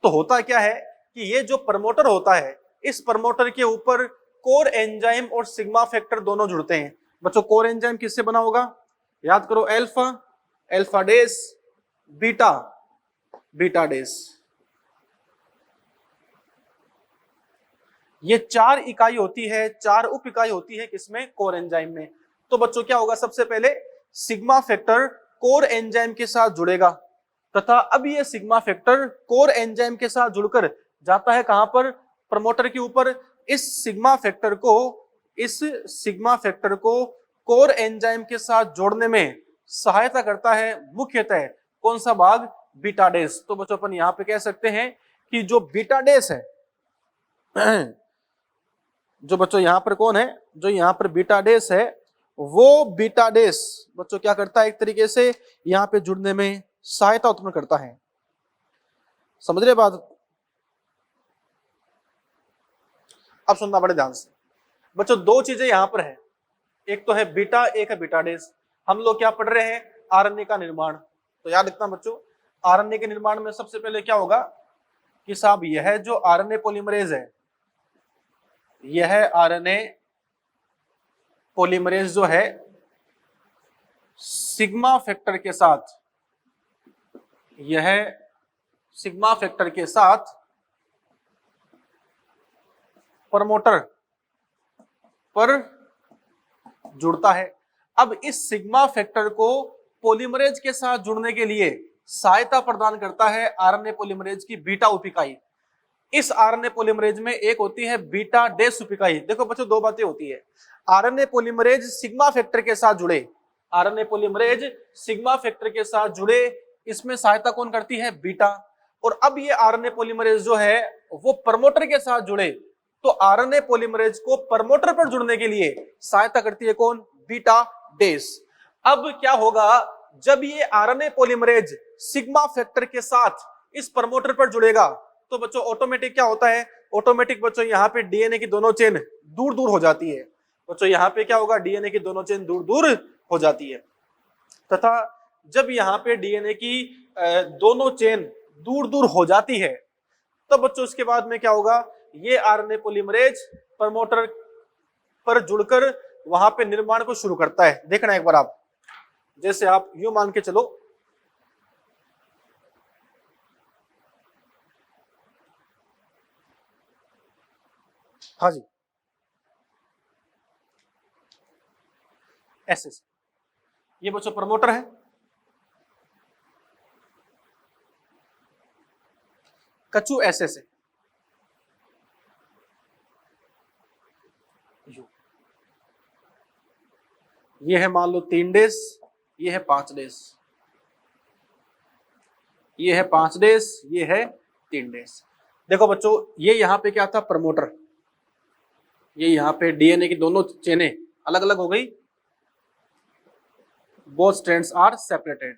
[SPEAKER 1] तो होता क्या है कि ये जो प्रमोटर होता है, इस प्रमोटर के ऊपर कोर एंजाइम और सिग्मा फैक्टर दोनों जुड़ते हैं। बच्चों कोर एंजाइम किससे बना होगा, याद करो, अल्फा, अल्फा डेस, बीटा बीटाडेस। ये 4 इकाई होती है, 4 उप इकाई होती है किसमें? कोर एंजाइम में। तो बच्चों क्या होगा? सबसे पहले सिग्मा फैक्टर कोर एंजाइम के साथ जुड़ेगा तथा अब ये सिग्मा फैक्टर कोर एंजाइम के साथ जुड़कर जाता है कहां पर? प्रमोटर के ऊपर। इस सिग्मा फैक्टर को कोर एंजाइम के साथ जोड़ने में सहायता करता है मुख्यतः कौन सा भाग? बीटाडेस। तो बच्चों अपन यहां पे कह सकते हैं कि जो बीटाडेस है जो बच्चों यहां पर कौन है? जो यहां पर बीटाडेस है, वो बीटाडेस बच्चों क्या करता है? एक तरीके से यहां पे जुड़ने में सहायता उत्पन्न करता है। समझ रहे बात? अब सुनना बड़े ध्यान से बच्चों, 2 चीजें यहां पर है, एक तो है बीटा, एक है बीटाडेस। हम लोग क्या पढ़ रहे हैं? आरएनए का निर्माण। तो याद रखना बच्चों, आरएनए के निर्माण में सबसे पहले क्या होगा कि साहब यह जो आरएनए पॉलीमरेज है, यह आरएनए पॉलीमरेज जो है सिग्मा फैक्टर के साथ, यह सिग्मा फैक्टर के साथ प्रमोटर पर जुड़ता है। अब इस सिग्मा फैक्टर को पॉलीमरेज के साथ जुड़ने के लिए सहायता प्रदान करता है आरएनए पॉलीमरेज की बीटा उप इकाई। इस आरएनए पॉलीमरेज में एक होती है बीटा डेस उप इकाई। देखो बच्चों, 2 बातें होती है। आरएनए पॉलीमरेज सिग्मा फैक्टर के साथ जुड़े, आरएनए पॉलीमरेज सिग्मा फैक्टर के साथ जुड़े, इसमें सहायता कौन करती है? बीटा। और अब ये आरएनए पॉलीमरेज जो है वो प्रमोटर के साथ जुड़े, तो आरएनए पॉलीमरेज को प्रमोटर पर जुड़ने के लिए सहायता करती है कौन? बीटा डेस। अब क्या होगा जब ये आरएनए पॉलीमरेज सिग्मा फैक्टर के साथ इस प्रमोटर पर जुड़ेगा? तो बच्चों ऑटोमेटिक क्या होता है? ऑटोमेटिक बच्चों यहाँ पे डीएनए की दोनों चेन दूर दूर हो जाती है। बच्चों यहाँ पे क्या होगा? डीएनए की दोनों चेन दूर दूर हो जाती है तथा जब यहाँ पे डीएनए की दोनों चेन दूर दूर हो जाती है तो बच्चों उसके बाद में क्या होगा? ये आरएनए पॉलीमरेज प्रमोटर पर जुड़कर वहां पे निर्माण को शुरू करता है। देखना एक बार आप, जैसे आप यूं मान के चलो, हाँ जी, ऐसे ये बच्चों प्रमोटर है, कछु ऐसे से, ये है मान लो 3 डेज, ये है 5 डेज, ये है 5 डेज, ये है 3 डेज। देखो बच्चों, ये यहाँ पे क्या था? प्रमोटर। ये यहाँ पे डीएनए की दोनों चेनें अलग अलग हो गई, बोथ स्ट्रैंड्स आर सेपरेटेड।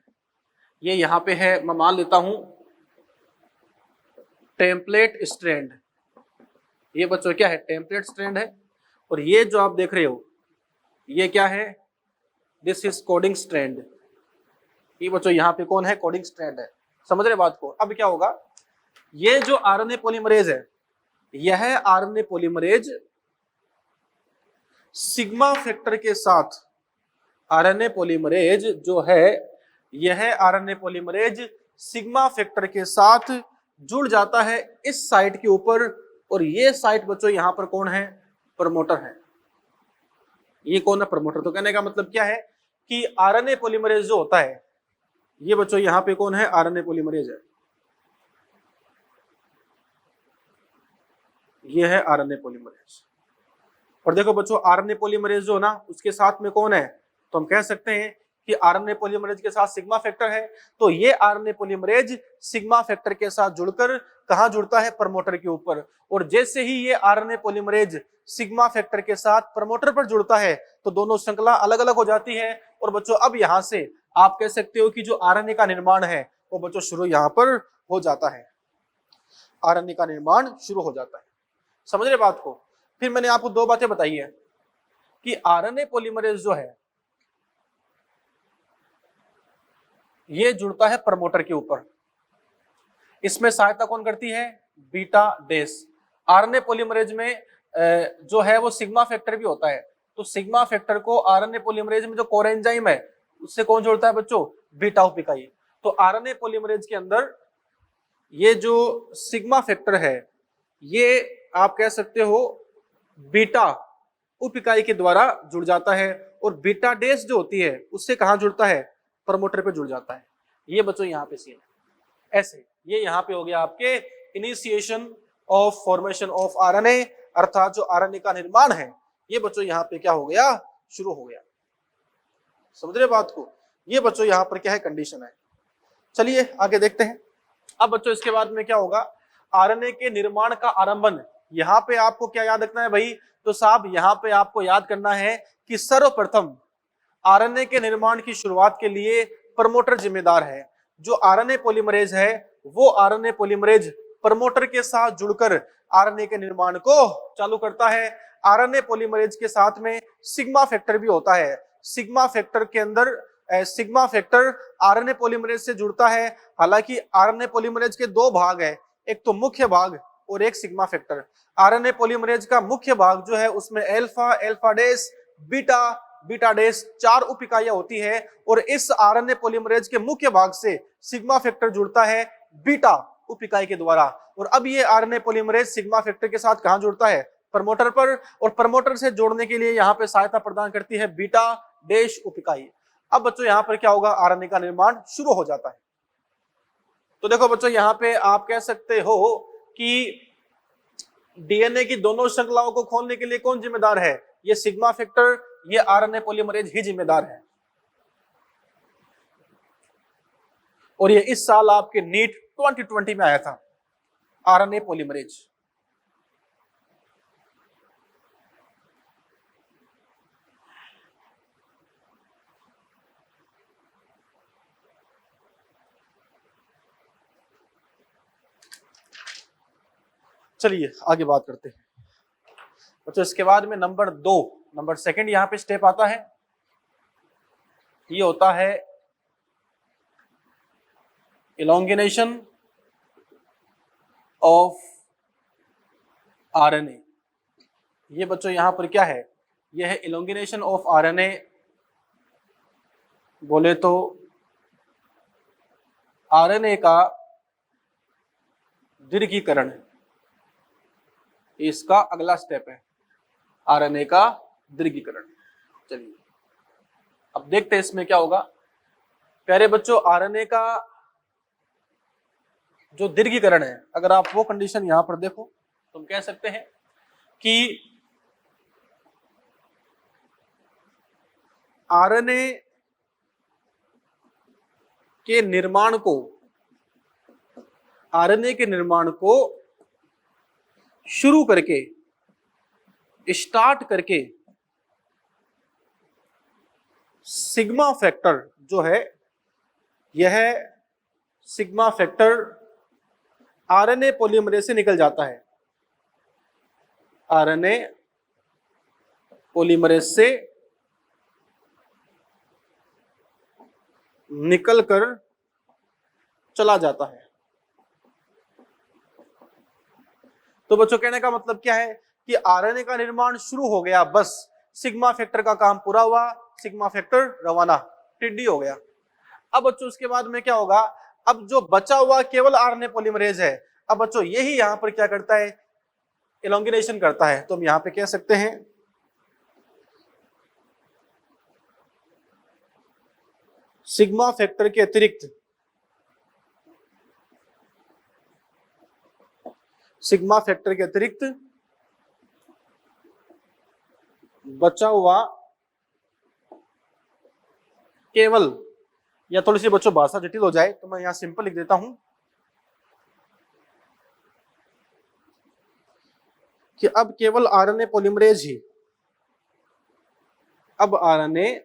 [SPEAKER 1] ये यहाँ पे है, मैं मान लेता हूं टेम्पलेट स्ट्रैंड। ये बच्चों क्या है? टेम्पलेट स्ट्रैंड है। और ये जो आप देख रहे हो ये क्या है? This is coding strand. ये बच्चों यहाँ पे कौन है? कोडिंग स्ट्रैंड है। समझ रहे बात को? अब क्या होगा? ये जो आरएनए पॉलीमरेज है, यह आरएनए पॉलीमरेज सिग्मा फैक्टर के साथ, आरएनए पॉलीमरेज जो है यह आरएनए पॉलीमरेज सिग्मा फैक्टर के साथ जुड़ जाता है इस साइट के ऊपर। और ये साइट बच्चों यहां पर कौन है? प्रमोटर है। ये कौन है? प्रमोटर। तो कहने का मतलब क्या है कि आरएनए पॉलीमरेज जो होता है, ये बच्चों यहां पे कौन है? आरएनए पॉलीमरेज है। ये है आरएनए पॉलीमरेज। और देखो बच्चों, आरएनए पॉलीमरेज जो ना उसके साथ में कौन है? तो हम कह सकते हैं कि आरएनए पॉलीमरेज के साथ सिग्मा फैक्टर है। तो ये आरएनए पॉलीमरेज सिग्मा फैक्टर के साथ जुड़कर कहां जुड़ता है? प्रमोटर के ऊपर। और जैसे ही ये आरएनए पॉलीमरेज सिग्मा फैक्टर के साथ प्रमोटर पर जुड़ता है तो दोनों श्रृंखला अलग अलग हो जाती है। और बच्चों अब यहां से आप कह सकते हो कि जो आरएनए का निर्माण है वो बच्चों शुरू यहां पर हो जाता है। आरएनए का निर्माण शुरू हो जाता है। समझ रहे बात को? फिर मैंने आपको 2 बातें बताई है कि आरएनए पॉलीमरेज जो है ये जुड़ता है प्रमोटर के ऊपर। इसमें सहायता कौन करती है? बीटा डेस। आरएनए पॉलीमरेज में जो है वो सिग्मा फैक्टर भी होता है। तो सिग्मा फैक्टर को आरएनए पॉलीमरेज में जो कोर एंजाइम है उससे कौन जोड़ता है बच्चों? बीटा उप इकाई। तो तो आरएनए पॉलीमरेज के अंदर ये जो सिग्मा फैक्टर है ये आप कह सकते हो बीटा उप इकाई के द्वारा जुड़ जाता है, और बीटा डैश जो होती है उससे कहां जुड़ता है, प्रमोटर पे जुड़ जाता है। ये बच्चों यहाँ पे सीन है ऐसे। ये यहाँ पे हो गया आपके initiation of formation of RNA, अर्थात जो आरएनए का निर्माण है ये बच्चों यहाँ पे क्या हो गया, शुरू हो गया। समझ रहे बात को? ये बच्चों यहाँ पर क्या है, कंडीशन है। चलिए आगे देखते हैं। अब बच्चों इसके बाद में क्या होगा, आरएनए के निर्माण का आरंभन। यहाँ पे आपको क्या याद रखना है भाई, तो साहब यहाँ पे आपको याद करना है कि सर्वप्रथम आरएनए के निर्माण की शुरुआत के लिए प्रमोटर जिम्मेदार है। जो आरएनए पॉलीमरेज है वो आरएनए पॉलीमरेज प्रमोटर के साथ जुड़कर आरएनए के निर्माण को चालू करता है। आरएनए पॉलीमरेज के साथ में सिग्मा फैक्टर भी होता है। सिग्मा फैक्टर के अंदर सिग्मा फैक्टर आरएनए पॉलीमरेज से जुड़ता है। हालांकि आरएनए पॉलीमरेज के दो भाग है, एक तो मुख्य भाग और एक सिग्मा फैक्टर। आरएनए पॉलीमरेज का मुख्य भाग जो है उसमें alpha, alpha dash, beta, beta dash 4 उप इकाइयां होती है, और इस आरएनए पॉलीमरेज के मुख्य भाग से सिग्मा फैक्टर जुड़ता है बीटा उप इकाई के द्वारा। और अब ये आरएनए पॉलीमरेज सिग्मा फैक्टर के साथ कहां जुड़ता है, प्रमोटर पर, और प्रमोटर से जोड़ने के लिए यहाँ पे सहायता प्रदान करती है बीटा डैश उप इकाई। अब बच्चों यहाँ पर क्या होगा, आरएनए का निर्माण शुरू हो जाता है। तो देखो बच्चों यहाँ पे आप कह सकते हो कि डीएनए की दोनों श्रृंखलाओं को खोलने के लिए कौन जिम्मेदार है, ये सिग्मा फैक्टर, ये आरएनए पॉलीमरेज ही जिम्मेदार है। और ये इस साल आपके नीट 2020 में आया था, आरएनए पॉलीमरेज। चलिए आगे बात करते हैं बच्चों। इसके बाद में नंबर सेकंड यहाँ पे स्टेप आता है, ये होता है इलोंगेनेशन ऑफ आरएनए। ये बच्चों यहाँ पर क्या है, ये है इलोंगेनेशन ऑफ आरएनए। बोले तो आरएनए का दीर्घीकरण, इसका अगला स्टेप है आरएनए का दीर्घीकरण। चलिए अब देखते हैं इसमें क्या होगा। प्यारे बच्चों, आरएनए का जो दीर्घीकरण है, अगर आप वो कंडीशन यहां पर देखो तो हम कह सकते हैं कि आरएनए के निर्माण को शुरू करके, स्टार्ट करके सिग्मा फैक्टर जो है, यह सिग्मा फैक्टर आरएनए पॉलीमरेज से निकल जाता है। आरएनए पॉलीमरेज से निकलकर चला जाता है। तो बच्चों कहने का मतलब क्या है कि आरएनए का निर्माण शुरू हो गया, बस सिग्मा फैक्टर का काम पूरा हुआ, सिग्मा फैक्टर रवाना, टिड्डी हो गया। अब बच्चों उसके बाद में क्या होगा, अब जो बचा हुआ केवल आरएनए पॉलीमरेज है, अब बच्चों यही यहां पर क्या करता है, एलोंगिनेशन करता है। तो हम यहां पे कह सकते हैं सिग्मा फैक्टर के अतिरिक्त बचा हुआ केवल, या थोड़ी सी बच्चों भाषा जटिल हो जाए तो मैं यहां सिंपल लिख देता हूं कि अब केवल आरएनए पॉलीमरेज ही, अब आरएनए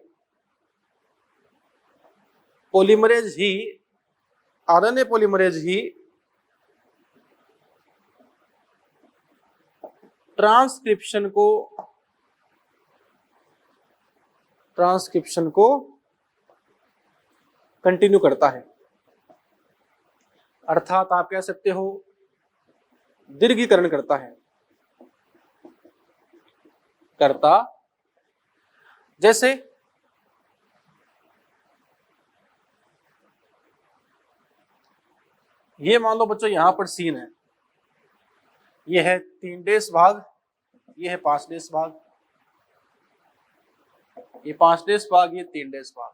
[SPEAKER 1] पॉलीमरेज ही ट्रांसक्रिप्शन को कंटिन्यू करता है। अर्थात आप कह सकते हो दीर्घीकरण करता है। जैसे ये मान लो बच्चों यहाँ पर सीन है, ये है 3 डेस भाग, ये है 5 डेस भाग, ये 5 डेस भाग, ये 3 डेस भाग।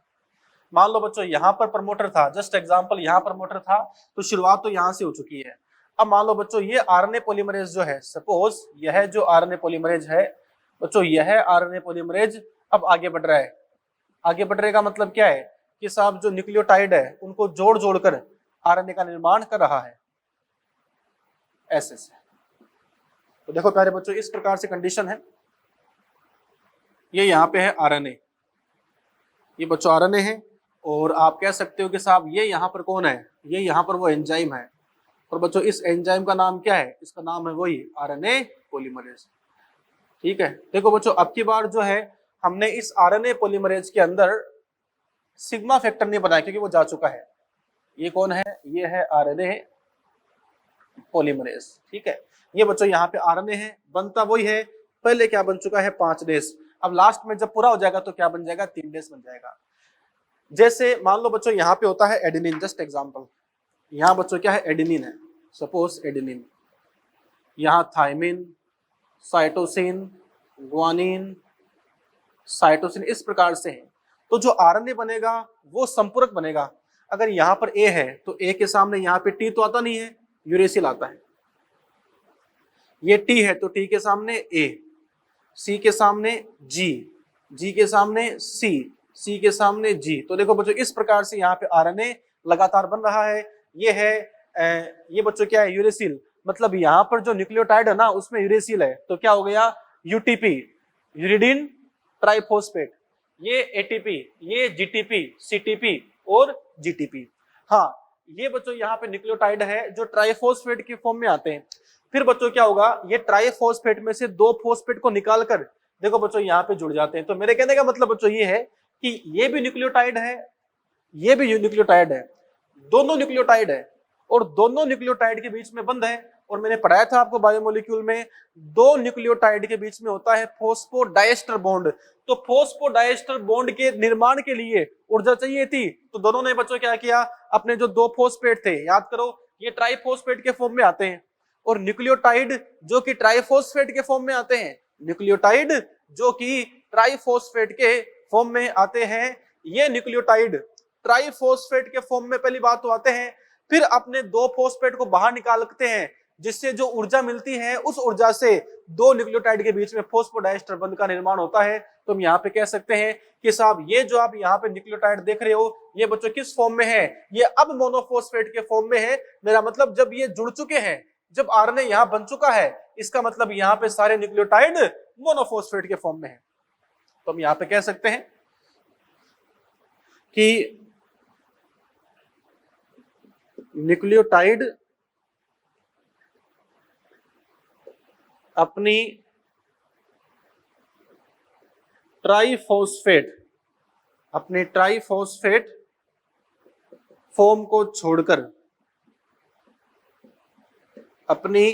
[SPEAKER 1] मान लो बच्चों यहाँ पर प्रमोटर था, जस्ट एग्जांपल यहाँ प्रमोटर था, तो शुरुआत तो यहाँ से हो चुकी है। अब मान लो बच्चों ये आरएनए पॉलीमरेज जो है, सपोज यह जो आरएनए पॉलीमरेज है बच्चों, यह आरएनए पॉलीमरेज अब आगे बढ़ रहा है। आगे बढ़ने का मतलब क्या है कि साहब जो न्यूक्लियोटाइड है उनको जोड़ जोड़कर आरएनए का निर्माण कर रहा है, ऐसे से। तो देखो प्यारे बच्चों, इस प्रकार से कंडीशन है। ये यहाँ पे है आरएनए, ये बच्चों आरएनए है, और आप कह सकते हो कि साहब ये यहाँ पर कौन है, ये यहाँ पर वो एंजाइम है। और बच्चों इस एंजाइम का नाम क्या है, इसका नाम है वही आरएनए पॉलीमरेज। ठीक है, देखो बच्चों अब की बार जो है हमने इस आरएनए पॉलीमरेज के अंदर सिग्मा फैक्टर नहीं बनाया क्योंकि वो जा चुका है। ये कौन है, ये है आरएनए पॉलीमरेज। ठीक है, ये बच्चों यहाँ पे आरएनए है, बनता वही है, पहले क्या बन चुका है 5 डेज, अब लास्ट में जब पूरा हो जाएगा तो क्या बन जाएगा 3 डेज बन जाएगा। जैसे मान लो बच्चों यहाँ पे होता है एडेनिन, जस्ट एग्जांपल, यहाँ बच्चों क्या है एडेनिन है, सपोज एडेनिन, यहाँ थायमिन, साइटोसिन, ग्वानिन, साइटोसिन, इस प्रकार से है। तो जो आरएनए बनेगा वो संपूरक बनेगा। अगर यहाँ पर ए है तो ए के सामने यहाँ पे टी तो आता नहीं है, यूरेसिल आता है। ये टी है तो टी के सामने ए, सी के सामने जी, जी के सामने सी, सी के सामने जी। तो देखो बच्चों इस प्रकार से यहाँ पे आरएनए लगातार बन रहा है। ये है ये बच्चों क्या है यूरेसिल, मतलब यहाँ पर जो न्यूक्लियोटाइड है ना उसमें यूरेसिल है, तो क्या हो गया यूटीपी, यूरिडीन ट्राइफॉस्फेट, ये एटीपी, ये जीटीपी, सीटीपी और जीटीपी। हाँ, ये बच्चों यहाँ पे न्यूक्लियोटाइड है जो ट्राइफॉस्फेट के फॉर्म में आते हैं। फिर बच्चों क्या होगा, ये ट्राइफॉस्फेट में से 2 फॉस्फेट को निकालकर देखो बच्चों यहाँ पे जुड़ जाते हैं। तो मेरे कहने का मतलब बच्चों ये है कि ये भी न्यूक्लियोटाइड है, ये भी न्यूक्लियोटाइड है, दोनों न्यूक्लियोटाइड है, और दोनों न्यूक्लियोटाइड के बीच में बंध है। और मैंने पढ़ाया था आपको बायोमोलिक्यूल में, 2 न्यूक्लियोटाइड के बीच में होता है फॉस्फोडाइएस्टर बॉन्ड। तो फॉस्फोडाइएस्टर बॉन्ड के निर्माण के लिए ऊर्जा चाहिए थी, तो दोनों ने बच्चों क्या किया, अपने जो 2 फॉस्फेट थे, याद करो ये ट्राइफॉस्फेट के फॉर्म में आते हैं, और न्यूक्लियोटाइड जो कि ट्राइफॉस्फेट के फॉर्म में आते हैं, न्यूक्लियोटाइड जो कि ट्राइफॉस्फेट के फॉर्म में आते हैं, ये न्यूक्लियोटाइड ट्राइफॉस्फेट के फॉर्म में पहली बात तो आते हैं, फिर अपने 2 फॉस्फेट को बाहर निकालते हैं, जिससे जो ऊर्जा मिलती है उस ऊर्जा से 2 न्यूक्लियोटाइड के बीच में फॉस्फोडाइएस्टर बंध का निर्माण होता है। तो हम यहाँ पे कह सकते हैं कि साहब ये जो आप यहाँ पे न्यूक्लियोटाइड देख रहे हो ये बच्चों किस फॉर्म में है, ये अब मोनोफॉस्फेट के फॉर्म में है। मेरा मतलब जब ये जुड़ चुके हैं, जब आरएनए यहाँ बन चुका है, इसका मतलब यहाँ पे सारे न्यूक्लियोटाइड मोनोफॉस्फेट के फॉर्म में है। तो हम यहाँ पे कह सकते हैं कि न्यूक्लियोटाइड अपनी ट्राइफॉस्फेट फॉर्म को छोड़कर, अपनी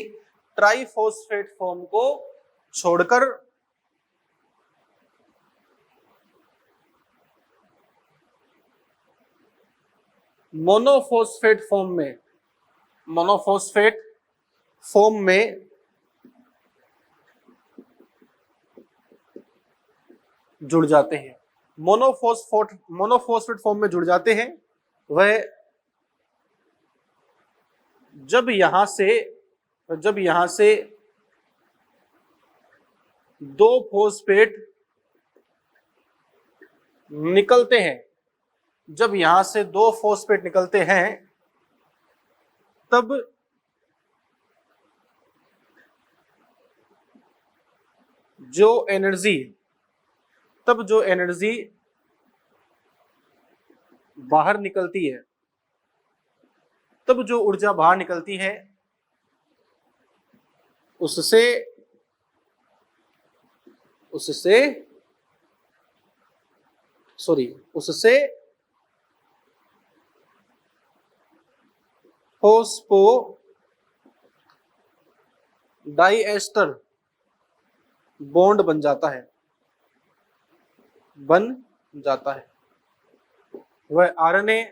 [SPEAKER 1] ट्राइफॉस्फेट फॉर्म को छोड़कर मोनोफॉस्फेट फॉर्म में जुड़ जाते हैं। मोनोफॉस्फेट फॉर्म में जुड़ जाते हैं। वह जब यहां से 2 फॉस्फेट निकलते हैं, जब यहां से 2 फॉस्फेट निकलते हैं, तब जो एनर्जी बाहर निकलती है, तब जो ऊर्जा बाहर निकलती है उससे फॉस्फोडाइएस्टर बॉन्ड बन जाता है। वह आरएनए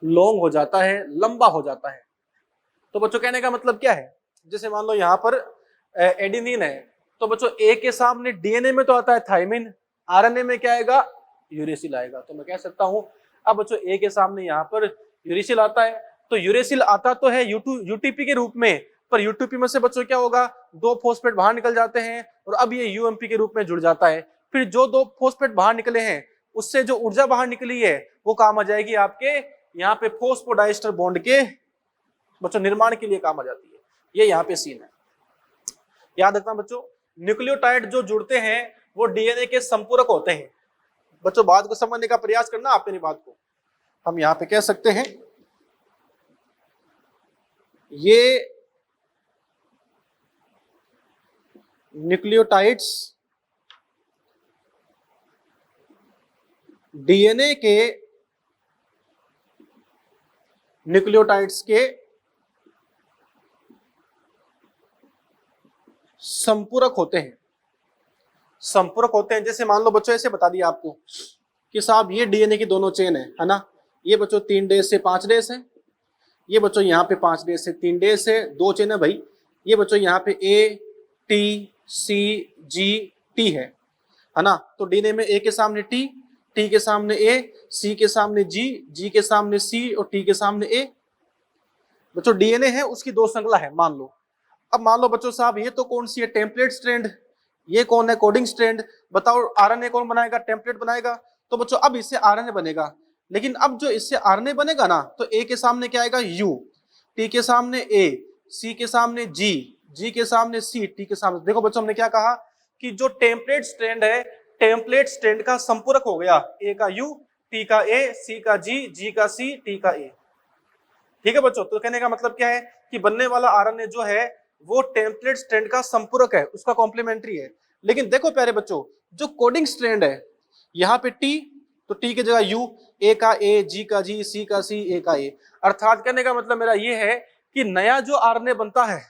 [SPEAKER 1] लॉन्ग हो जाता है, लंबा हो जाता है। तो बच्चों कहने का मतलब क्या है, जैसे मान लो यहाँ पर एडेनिन है, तो बच्चों ए के सामने डीएनए में तो आता है थाइमिन, आरएनए में क्या आएगा, यूरेसिल आएगा। तो मैं कह सकता हूं अब बच्चों ए के सामने यहाँ पर यूरेसिल आता है, तो यूरेसिल आता तो है यूटीपी के रूप में, पर यूटीपी में से बच्चों क्या होगा, 2 फॉस्फेट बाहर निकल जाते हैं और अब ये यूएमपी के रूप में जुड़ जाता है। फिर जो 2 फॉस्फेट बाहर निकले हैं उससे जो ऊर्जा बाहर निकली है वो काम आ जाएगी आपके यहाँ पे फॉस्फोडाइस्टर बॉन्ड के बच्चों निर्माण के लिए काम आ जाती है। ये यहाँ पे सीन है, याद रखना बच्चों। न्यूक्लियोटाइड जो जुड़ते हैं वो डीएनए के संपूरक होते हैं। बच्चों बात को समझने का प्रयास करना आप मेरी बात को। हम यहाँ पे कह सकते हैं ये न्यूक्लियोटाइड्स डीएनए के न्यूक्लियोटाइड्स के संपूरक होते हैं। संपूरक होते हैं, जैसे मान लो बच्चों ऐसे बता दिया आपको कि साहब ये डीएनए की दोनों चेन है ना, ये बच्चों 3 डेज से 5 डेज है, ये बच्चों यहाँ पे 5 डेज से 3 डेज है, 2 चेन है भाई। ये बच्चों यहाँ पे A T C G T है ना, तो डीएनए में ए के सामने टी, टी के सामने ए, सी के सामने जी, जी के सामने सी और टी के सामने ए। बच्चों डीएनए है उसकी 2 श्रृंखला है मान लो। अब मान लो बच्चों साहब ये तो कौन सी है, टेम्पलेट स्ट्रैंड, ये कौन है, कोडिंग स्ट्रैंड। बताओ आरएनए कौन बनाएगा, टेम्पलेट बनाएगा। तो बच्चों अब इससे आरएनए बनेगा, लेकिन अब जो इससे आरएनए बनेगा ना, तो ए के सामने क्या आएगा, यू, टी के सामने ए, सी के सामने जी, जी के सामने सी, टी के सामने। देखो बच्चों हमने क्या कहा कि जो टेम्पलेट स्ट्रैंड है, टेम्पलेट स्ट्रैंड का संपूरक हो गया, ए का यू, टी का ए, सी का जी, जी का सी, टी का ए। ठीक है बच्चों, तो कहने का मतलब क्या है कि बनने वाला आरएनए जो है वो टेम्पलेट स्ट्रैंड का संपूरक है, उसका कॉम्प्लीमेंट्री है। लेकिन देखो प्यारे बच्चों, जो कोडिंग स्ट्रैंड है यहाँ पे टी, तो टी की जगह यू, ए का ए, जी का जी, सी का सी, ए का ए। अर्थात कहने का मतलब मेरा ये है कि नया जो आरएनए बनता है,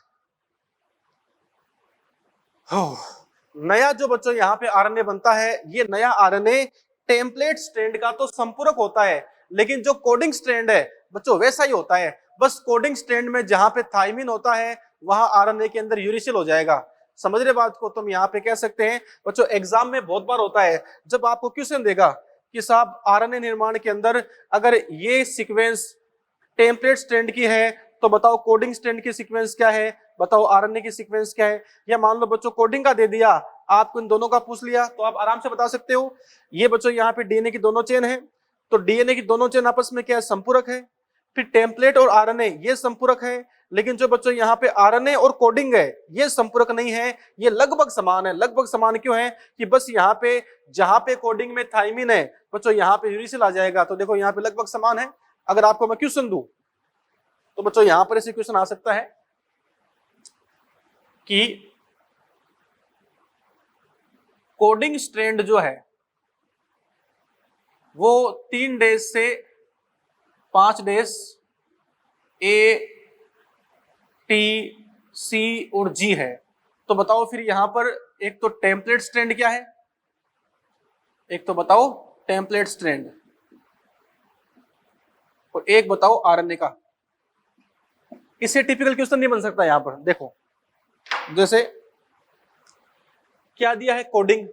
[SPEAKER 1] नया जो बच्चों यहाँ पे आरएनए बनता है, ये नया आरएनए टेम्पलेट स्ट्रैंड का तो संपूरक होता है, लेकिन जो कोडिंग स्ट्रैंड है बच्चों वैसा ही होता है। बस कोडिंग स्ट्रैंड में जहां पे थाइमिन होता है वहां आरएनए के अंदर यूरिसिल हो जाएगा। समझ रहे बात को। तुम यहाँ पे कह सकते हैं बच्चों, एग्जाम में बहुत बार होता है जब आपको क्वेश्चन देगा कि साहब आरएनए निर्माण के अंदर अगर ये सीक्वेंस टेम्पलेट स्ट्रैंड की है तो बताओ कोडिंग स्ट्रैंड की सीक्वेंस क्या है, बताओ आरएनए की सीक्वेंस क्या है। या मान लो बच्चों कोडिंग का दे दिया, आपको इन दोनों का पूछ लिया, तो आप आराम से बता सकते हो। ये बच्चों यहाँ पे डीएनए की दोनों चेन है, तो डीएनए की दोनों चेन आपस में क्या है, संपूरक है। फिर टेम्पलेट और आरएनए ये संपूरक है, लेकिन जो बच्चों यहाँ पे आरएनए और कोडिंग है ये संपूरक नहीं है, ये लगभग समान है। लगभग समान क्यों है कि बस यहाँ पे जहां पे कोडिंग में थाइमिन है बच्चों यहाँ पे यूरिसिल आ जाएगा। तो देखो यहाँ पे लगभग समान है। अगर आपको मैं क्वेश्चन दूं तो बच्चों यहां पर ऐसे क्वेश्चन आ सकता है कि कोडिंग स्ट्रैंड जो है वो 3 डेज से 5 डेज ए टी सी और जी है। तो बताओ फिर यहां पर एक तो टेम्पलेट स्ट्रैंड क्या है, एक तो बताओ टेम्पलेट स्ट्रैंड, और एक बताओ आरएनए का। इससे टिपिकल क्वेश्चन नहीं बन सकता। यहां पर देखो जैसे क्या दिया है, कोडिंग,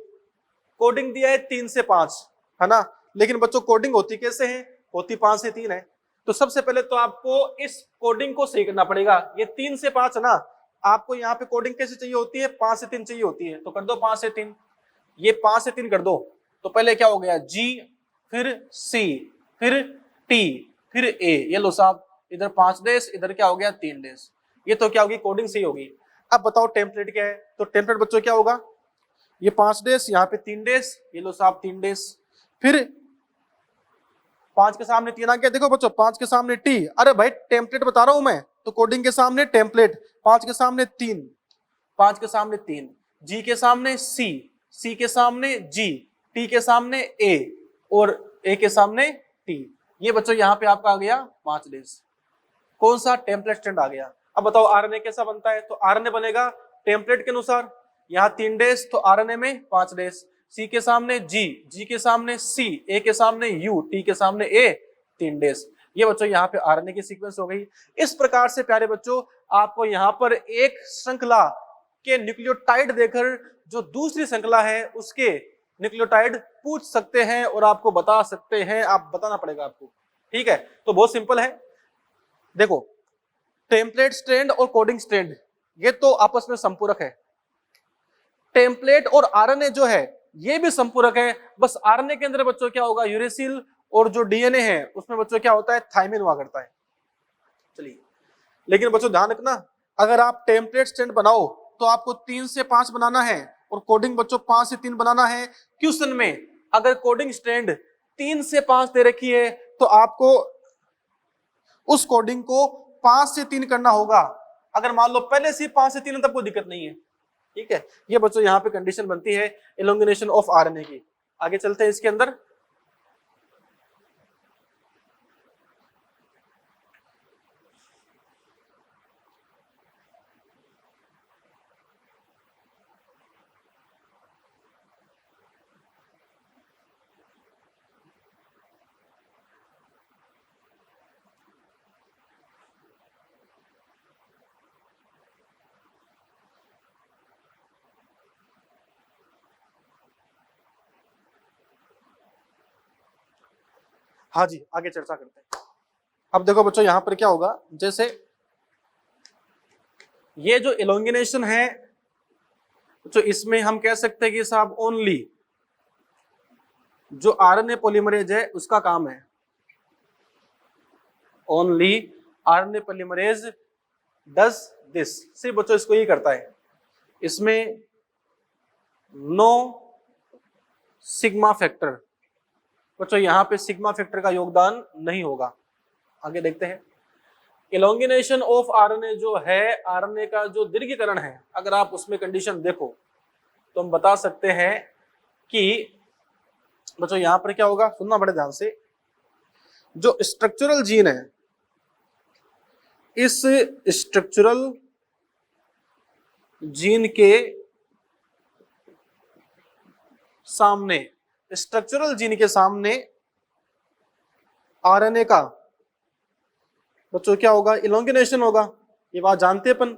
[SPEAKER 1] कोडिंग दिया है 3 से 5 है ना, लेकिन बच्चों कोडिंग होती कैसे है, होती 5 से 3 है। तो सबसे पहले तो आपको इस कोडिंग को सही करना पड़ेगा। ये 3 से 5 है ना, आपको यहाँ पे कोडिंग कैसे चाहिए होती है, 5 से 3 चाहिए होती है। तो कर दो 5 से 3, ये 5 से 3 कर दो। तो पहले क्या हो गया, जी, फिर सी, फिर टी, फिर ए। ये लो साहब, इधर 5 डेज, इधर क्या हो गया 3 डेज। ये तो क्या होगी, कोडिंग सही होगी। अब बताओ टेम्पलेट क्या है, तो टेम्पलेट बच्चों क्या होगा, ये 5 डेज, यहाँ पे 3 डेज, ये लो साहब 3 डेज। फिर 5 के सामने 3 आ गया। देखो बच्चों 5 के सामने टी, अरे भाई टेम्पलेट बता रहा हूं मैं, तो कोडिंग के सामने टेम्पलेट, 5 के सामने 3, 5 के सामने 3, जी के सामने सी, सी के सामने जी, टी के सामने ए, और ए के सामने टी। ये बच्चों यहाँ पे आपका आ गया 5 डेज। कौन सा, टेम्पलेट स्ट्रैंड आ गया। अब बताओ आरएनए कैसा बनता है, तो आरएनए बनेगा टेम्पलेट के अनुसार, यहाँ 3 डेज तो आरएनए में 5 डेज, सी के सामने जी, जी के सामने सी, ए के सामने यू, टी के सामने ए, 3 डेज। ये बच्चों यहाँ पे आरएनए की सीक्वेंस हो गई। इस प्रकार से प्यारे बच्चों आपको यहाँ पर एक श्रृंखला के न्यूक्लियोटाइड देकर जो दूसरी श्रृंखला है उसके न्यूक्लियोटाइड पूछ सकते हैं और आपको बता सकते हैं, आप बताना पड़ेगा आपको। ठीक है, तो बहुत सिंपल है। देखो टेम्पलेट स्ट्रैंड और कोडिंग स्ट्रैंड ये तो आपस में संपूरक है। टेम्पलेट और आरएनए जो है ये भी संपूरक है, बस आरएनए के अंदर बच्चों क्या होगा, यूरेसिल, और जो डीएनए है उसमें बच्चों क्या होता है, थायमिन हुआ करता है। चलिए, लेकिन बच्चों ध्यान रखना, अगर आप टेम्पलेट स्ट्रैंड बनाओ तो आपको 3 से 5 बनाना है और कोडिंग बच्चों 5 से 3 बनाना है। क्वेश्चन में अगर कोडिंग स्ट्रैंड 3 से 5 दे रखी है तो आपको उस कोडिंग को 5 से 3 करना होगा। अगर मान लो पहले से 5 से 3 तब कोई दिक्कत नहीं है। ठीक है, ये बच्चों यहाँ पे कंडीशन बनती है एलोंगिनेशन ऑफ आरएनए की। आगे चलते हैं इसके अंदर। हाँ जी, आगे चर्चा करते हैं। अब देखो बच्चों यहाँ पर क्या होगा, जैसे ये जो एलोंगिनेशन है तो इसमें हम कह सकते हैं कि साहब ओनली जो आरएनए पॉलीमरेज है उसका काम है, only RNA polymerase does this, सिर्फ बच्चों इसको ही करता है। इसमें नो सिग्मा फैक्टर, बच्चों यहाँ पे सिग्मा फैक्टर का योगदान नहीं होगा। आगे देखते हैं। एलोंगिनेशन ऑफ आरएनए जो है, आरएनए का जो दीर्घीकरण है, अगर आप उसमें कंडीशन देखो तो हम बता सकते हैं कि बच्चों यहाँ पर क्या होगा, सुनना बड़े ध्यान से। जो स्ट्रक्चरल जीन है, इस स्ट्रक्चरल जीन के सामने, स्ट्रक्चरल जीन के सामने आरएनए का बच्चों क्या होगा, इलोंगिनेशन होगा। ये बात जानते हैं अपन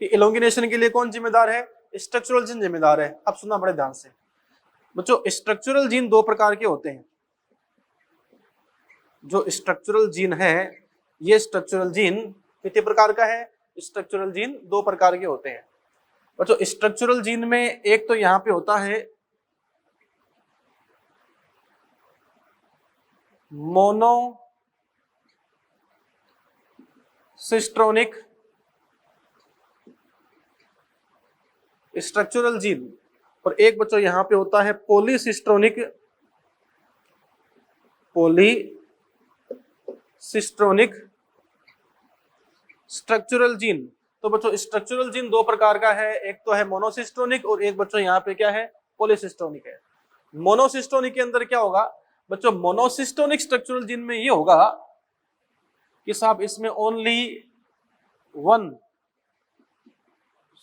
[SPEAKER 1] कि इलोंगिनेशन के लिए कौन जिम्मेदार है, स्ट्रक्चरल जीन जिम्मेदार है। अब सुनना बड़े ध्यान से बच्चों, स्ट्रक्चरल जीन 2 प्रकार के होते हैं। जो स्ट्रक्चरल जीन है, ये स्ट्रक्चरल जीन कितने प्रकार का है, स्ट्रक्चरल जीन 2 प्रकार के होते हैं। बच्चों स्ट्रक्चरल जीन में एक तो यहाँ पे होता है मोनोसिस्ट्रोनिक स्ट्रक्चरल जीन, और एक बच्चों यहाँ पे होता है पॉलीसिस्ट्रोनिक स्ट्रक्चरल जीन। तो बच्चों स्ट्रक्चरल जीन 2 प्रकार का है, एक तो है मोनोसिस्ट्रोनिक और एक बच्चों यहाँ पे क्या है, पॉलीसिस्ट्रोनिक है। मोनोसिस्ट्रोनिक के अंदर क्या होगा बच्चों, मोनोसिस्टोनिक स्ट्रक्चरल जीन में ये होगा कि साहब इसमें ओनली 1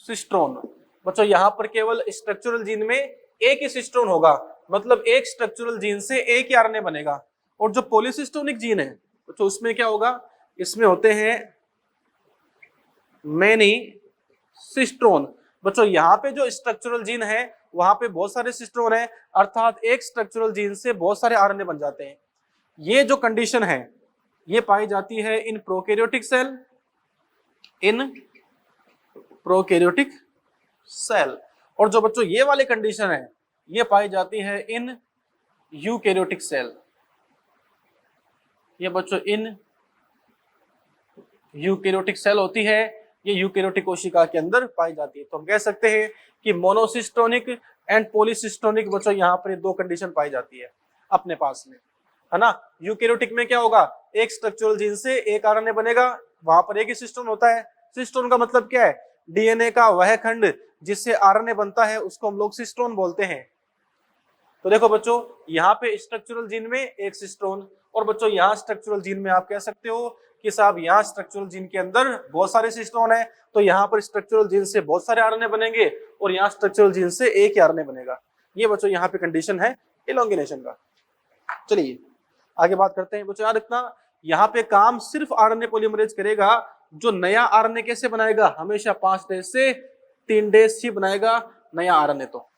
[SPEAKER 1] सिस्ट्रोन, बच्चों यहां पर केवल स्ट्रक्चरल जीन में एक ही सिस्ट्रोन होगा, मतलब एक स्ट्रक्चरल जीन से एक ही आरएनए बनेगा। और जो पॉलीसिस्टोनिक जीन है बच्चों उसमें क्या होगा, इसमें होते हैं मैनी सिस्ट्रोन। बच्चों यहाँ पे जो स्ट्रक्चरल जीन है वहां पे बहुत सारे सिस्ट्रोन है, अर्थात एक स्ट्रक्चरल जीन से बहुत सारे आरएनए बन जाते हैं। ये जो कंडीशन है ये पाई जाती है in prokaryotic cell, in prokaryotic cell, और जो बच्चों ये वाली कंडीशन है ये पाई जाती है इन यूकैरियोटिक सेल। ये बच्चों इन यूकैरियोटिक सेल होती है, ये यूकैरियोटिक कोशिका के अंदर पाई जाती है। तो हम कह सकते हैं कि मोनोसिस्टोनिक एंड पॉलीसिस्टोनिक बच्चों यहाँ पर 2 कंडीशन पाई जाती है अपने पास में, है ना। यूकैरियोटिक में क्या होगा, एक स्ट्रक्चरल जीन से एक आरएनए बनेगा, वहां पर एक ही सिस्टोन होता है। सिस्टोन का मतलब क्या है, डीएनए का वह खंड जिससे आरएनए बनता है उसको हम लोग सिस्टोन बोलते हैं। तो देखो बच्चों यहाँ पे स्ट्रक्चरल जीन में एक सिस्टोन, और बच्चों यहाँ स्ट्रक्चरल जीन में आप कह सकते हो कि साहब यहाँ स्ट्रक्चरल जीन के अंदर बहुत सारे सिस्टोन है, तो यहाँ पर स्ट्रक्चरल जीन से बहुत सारे आरएनए बनेंगे और यहाँ स्ट्रक्चरल जीन से एक ही आरएनए बनेगा। ये बच्चों यहाँ पे कंडीशन है इलोंगिनेशन का। चलिए आगे बात करते हैं बच्चों। याद रखना यहाँ पे काम सिर्फ आरएनए पॉलीमरेज करेगा। जो नया आरएनए कैसे बनाएगा, हमेशा 5 डेज से 3 डेज ही बनाएगा नया आरएनए। तो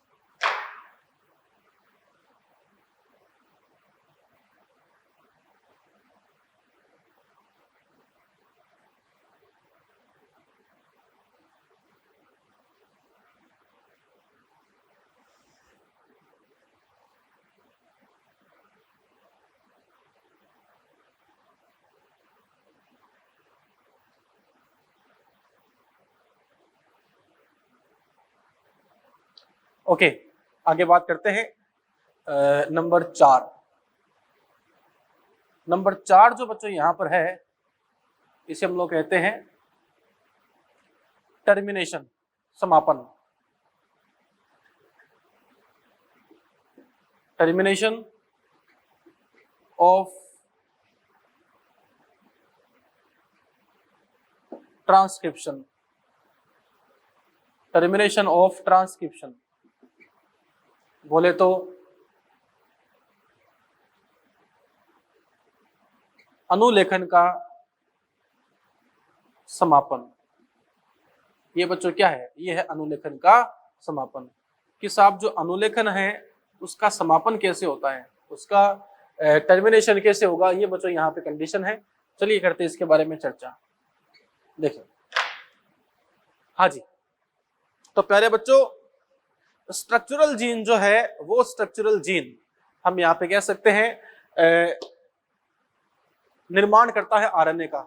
[SPEAKER 1] ओके, आगे बात करते हैं नंबर 4। नंबर 4 जो बच्चों यहां पर है, इसे हम लोग कहते हैं टर्मिनेशन, समापन। Termination of transcription. Termination of transcription बोले तो अनुलेखन का समापन। ये बच्चों क्या है, ये है अनुलेखन का समापन। कि साहब जो अनुलेखन है उसका समापन कैसे होता है, उसका टर्मिनेशन कैसे होगा, ये बच्चों यहाँ पे कंडीशन है। चलिए करते हैं इसके बारे में चर्चा। देखिए, हाँ जी, तो प्यारे बच्चों, स्ट्रक्चरल जीन जो है वो स्ट्रक्चरल जीन हम यहाँ पे कह सकते हैं निर्माण करता है आरएनए का।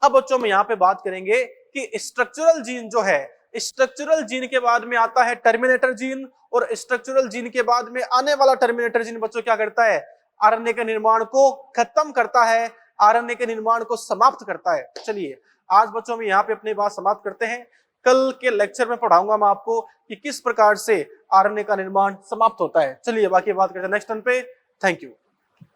[SPEAKER 1] अब बच्चों हम यहाँ पे बात करेंगे कि स्ट्रक्चरल जीन जो है, स्ट्रक्चरल जीन के बाद में आता है टर्मिनेटर जीन, और स्ट्रक्चरल जीन के बाद में आने वाला टर्मिनेटर जीन बच्चों क्या करता है, आरएनए के निर्माण को खत्म करता है, आरएनए के निर्माण को समाप्त करता है। चलिए आज बच्चों हम यहाँ पे अपनी बात समाप्त करते हैं। कल के लेक्चर में पढ़ाऊंगा मैं आपको कि किस प्रकार से आरएनए का निर्माण समाप्त होता है। चलिए बाकी बात करते हैं नेक्स्ट टर्न पे। Thank you.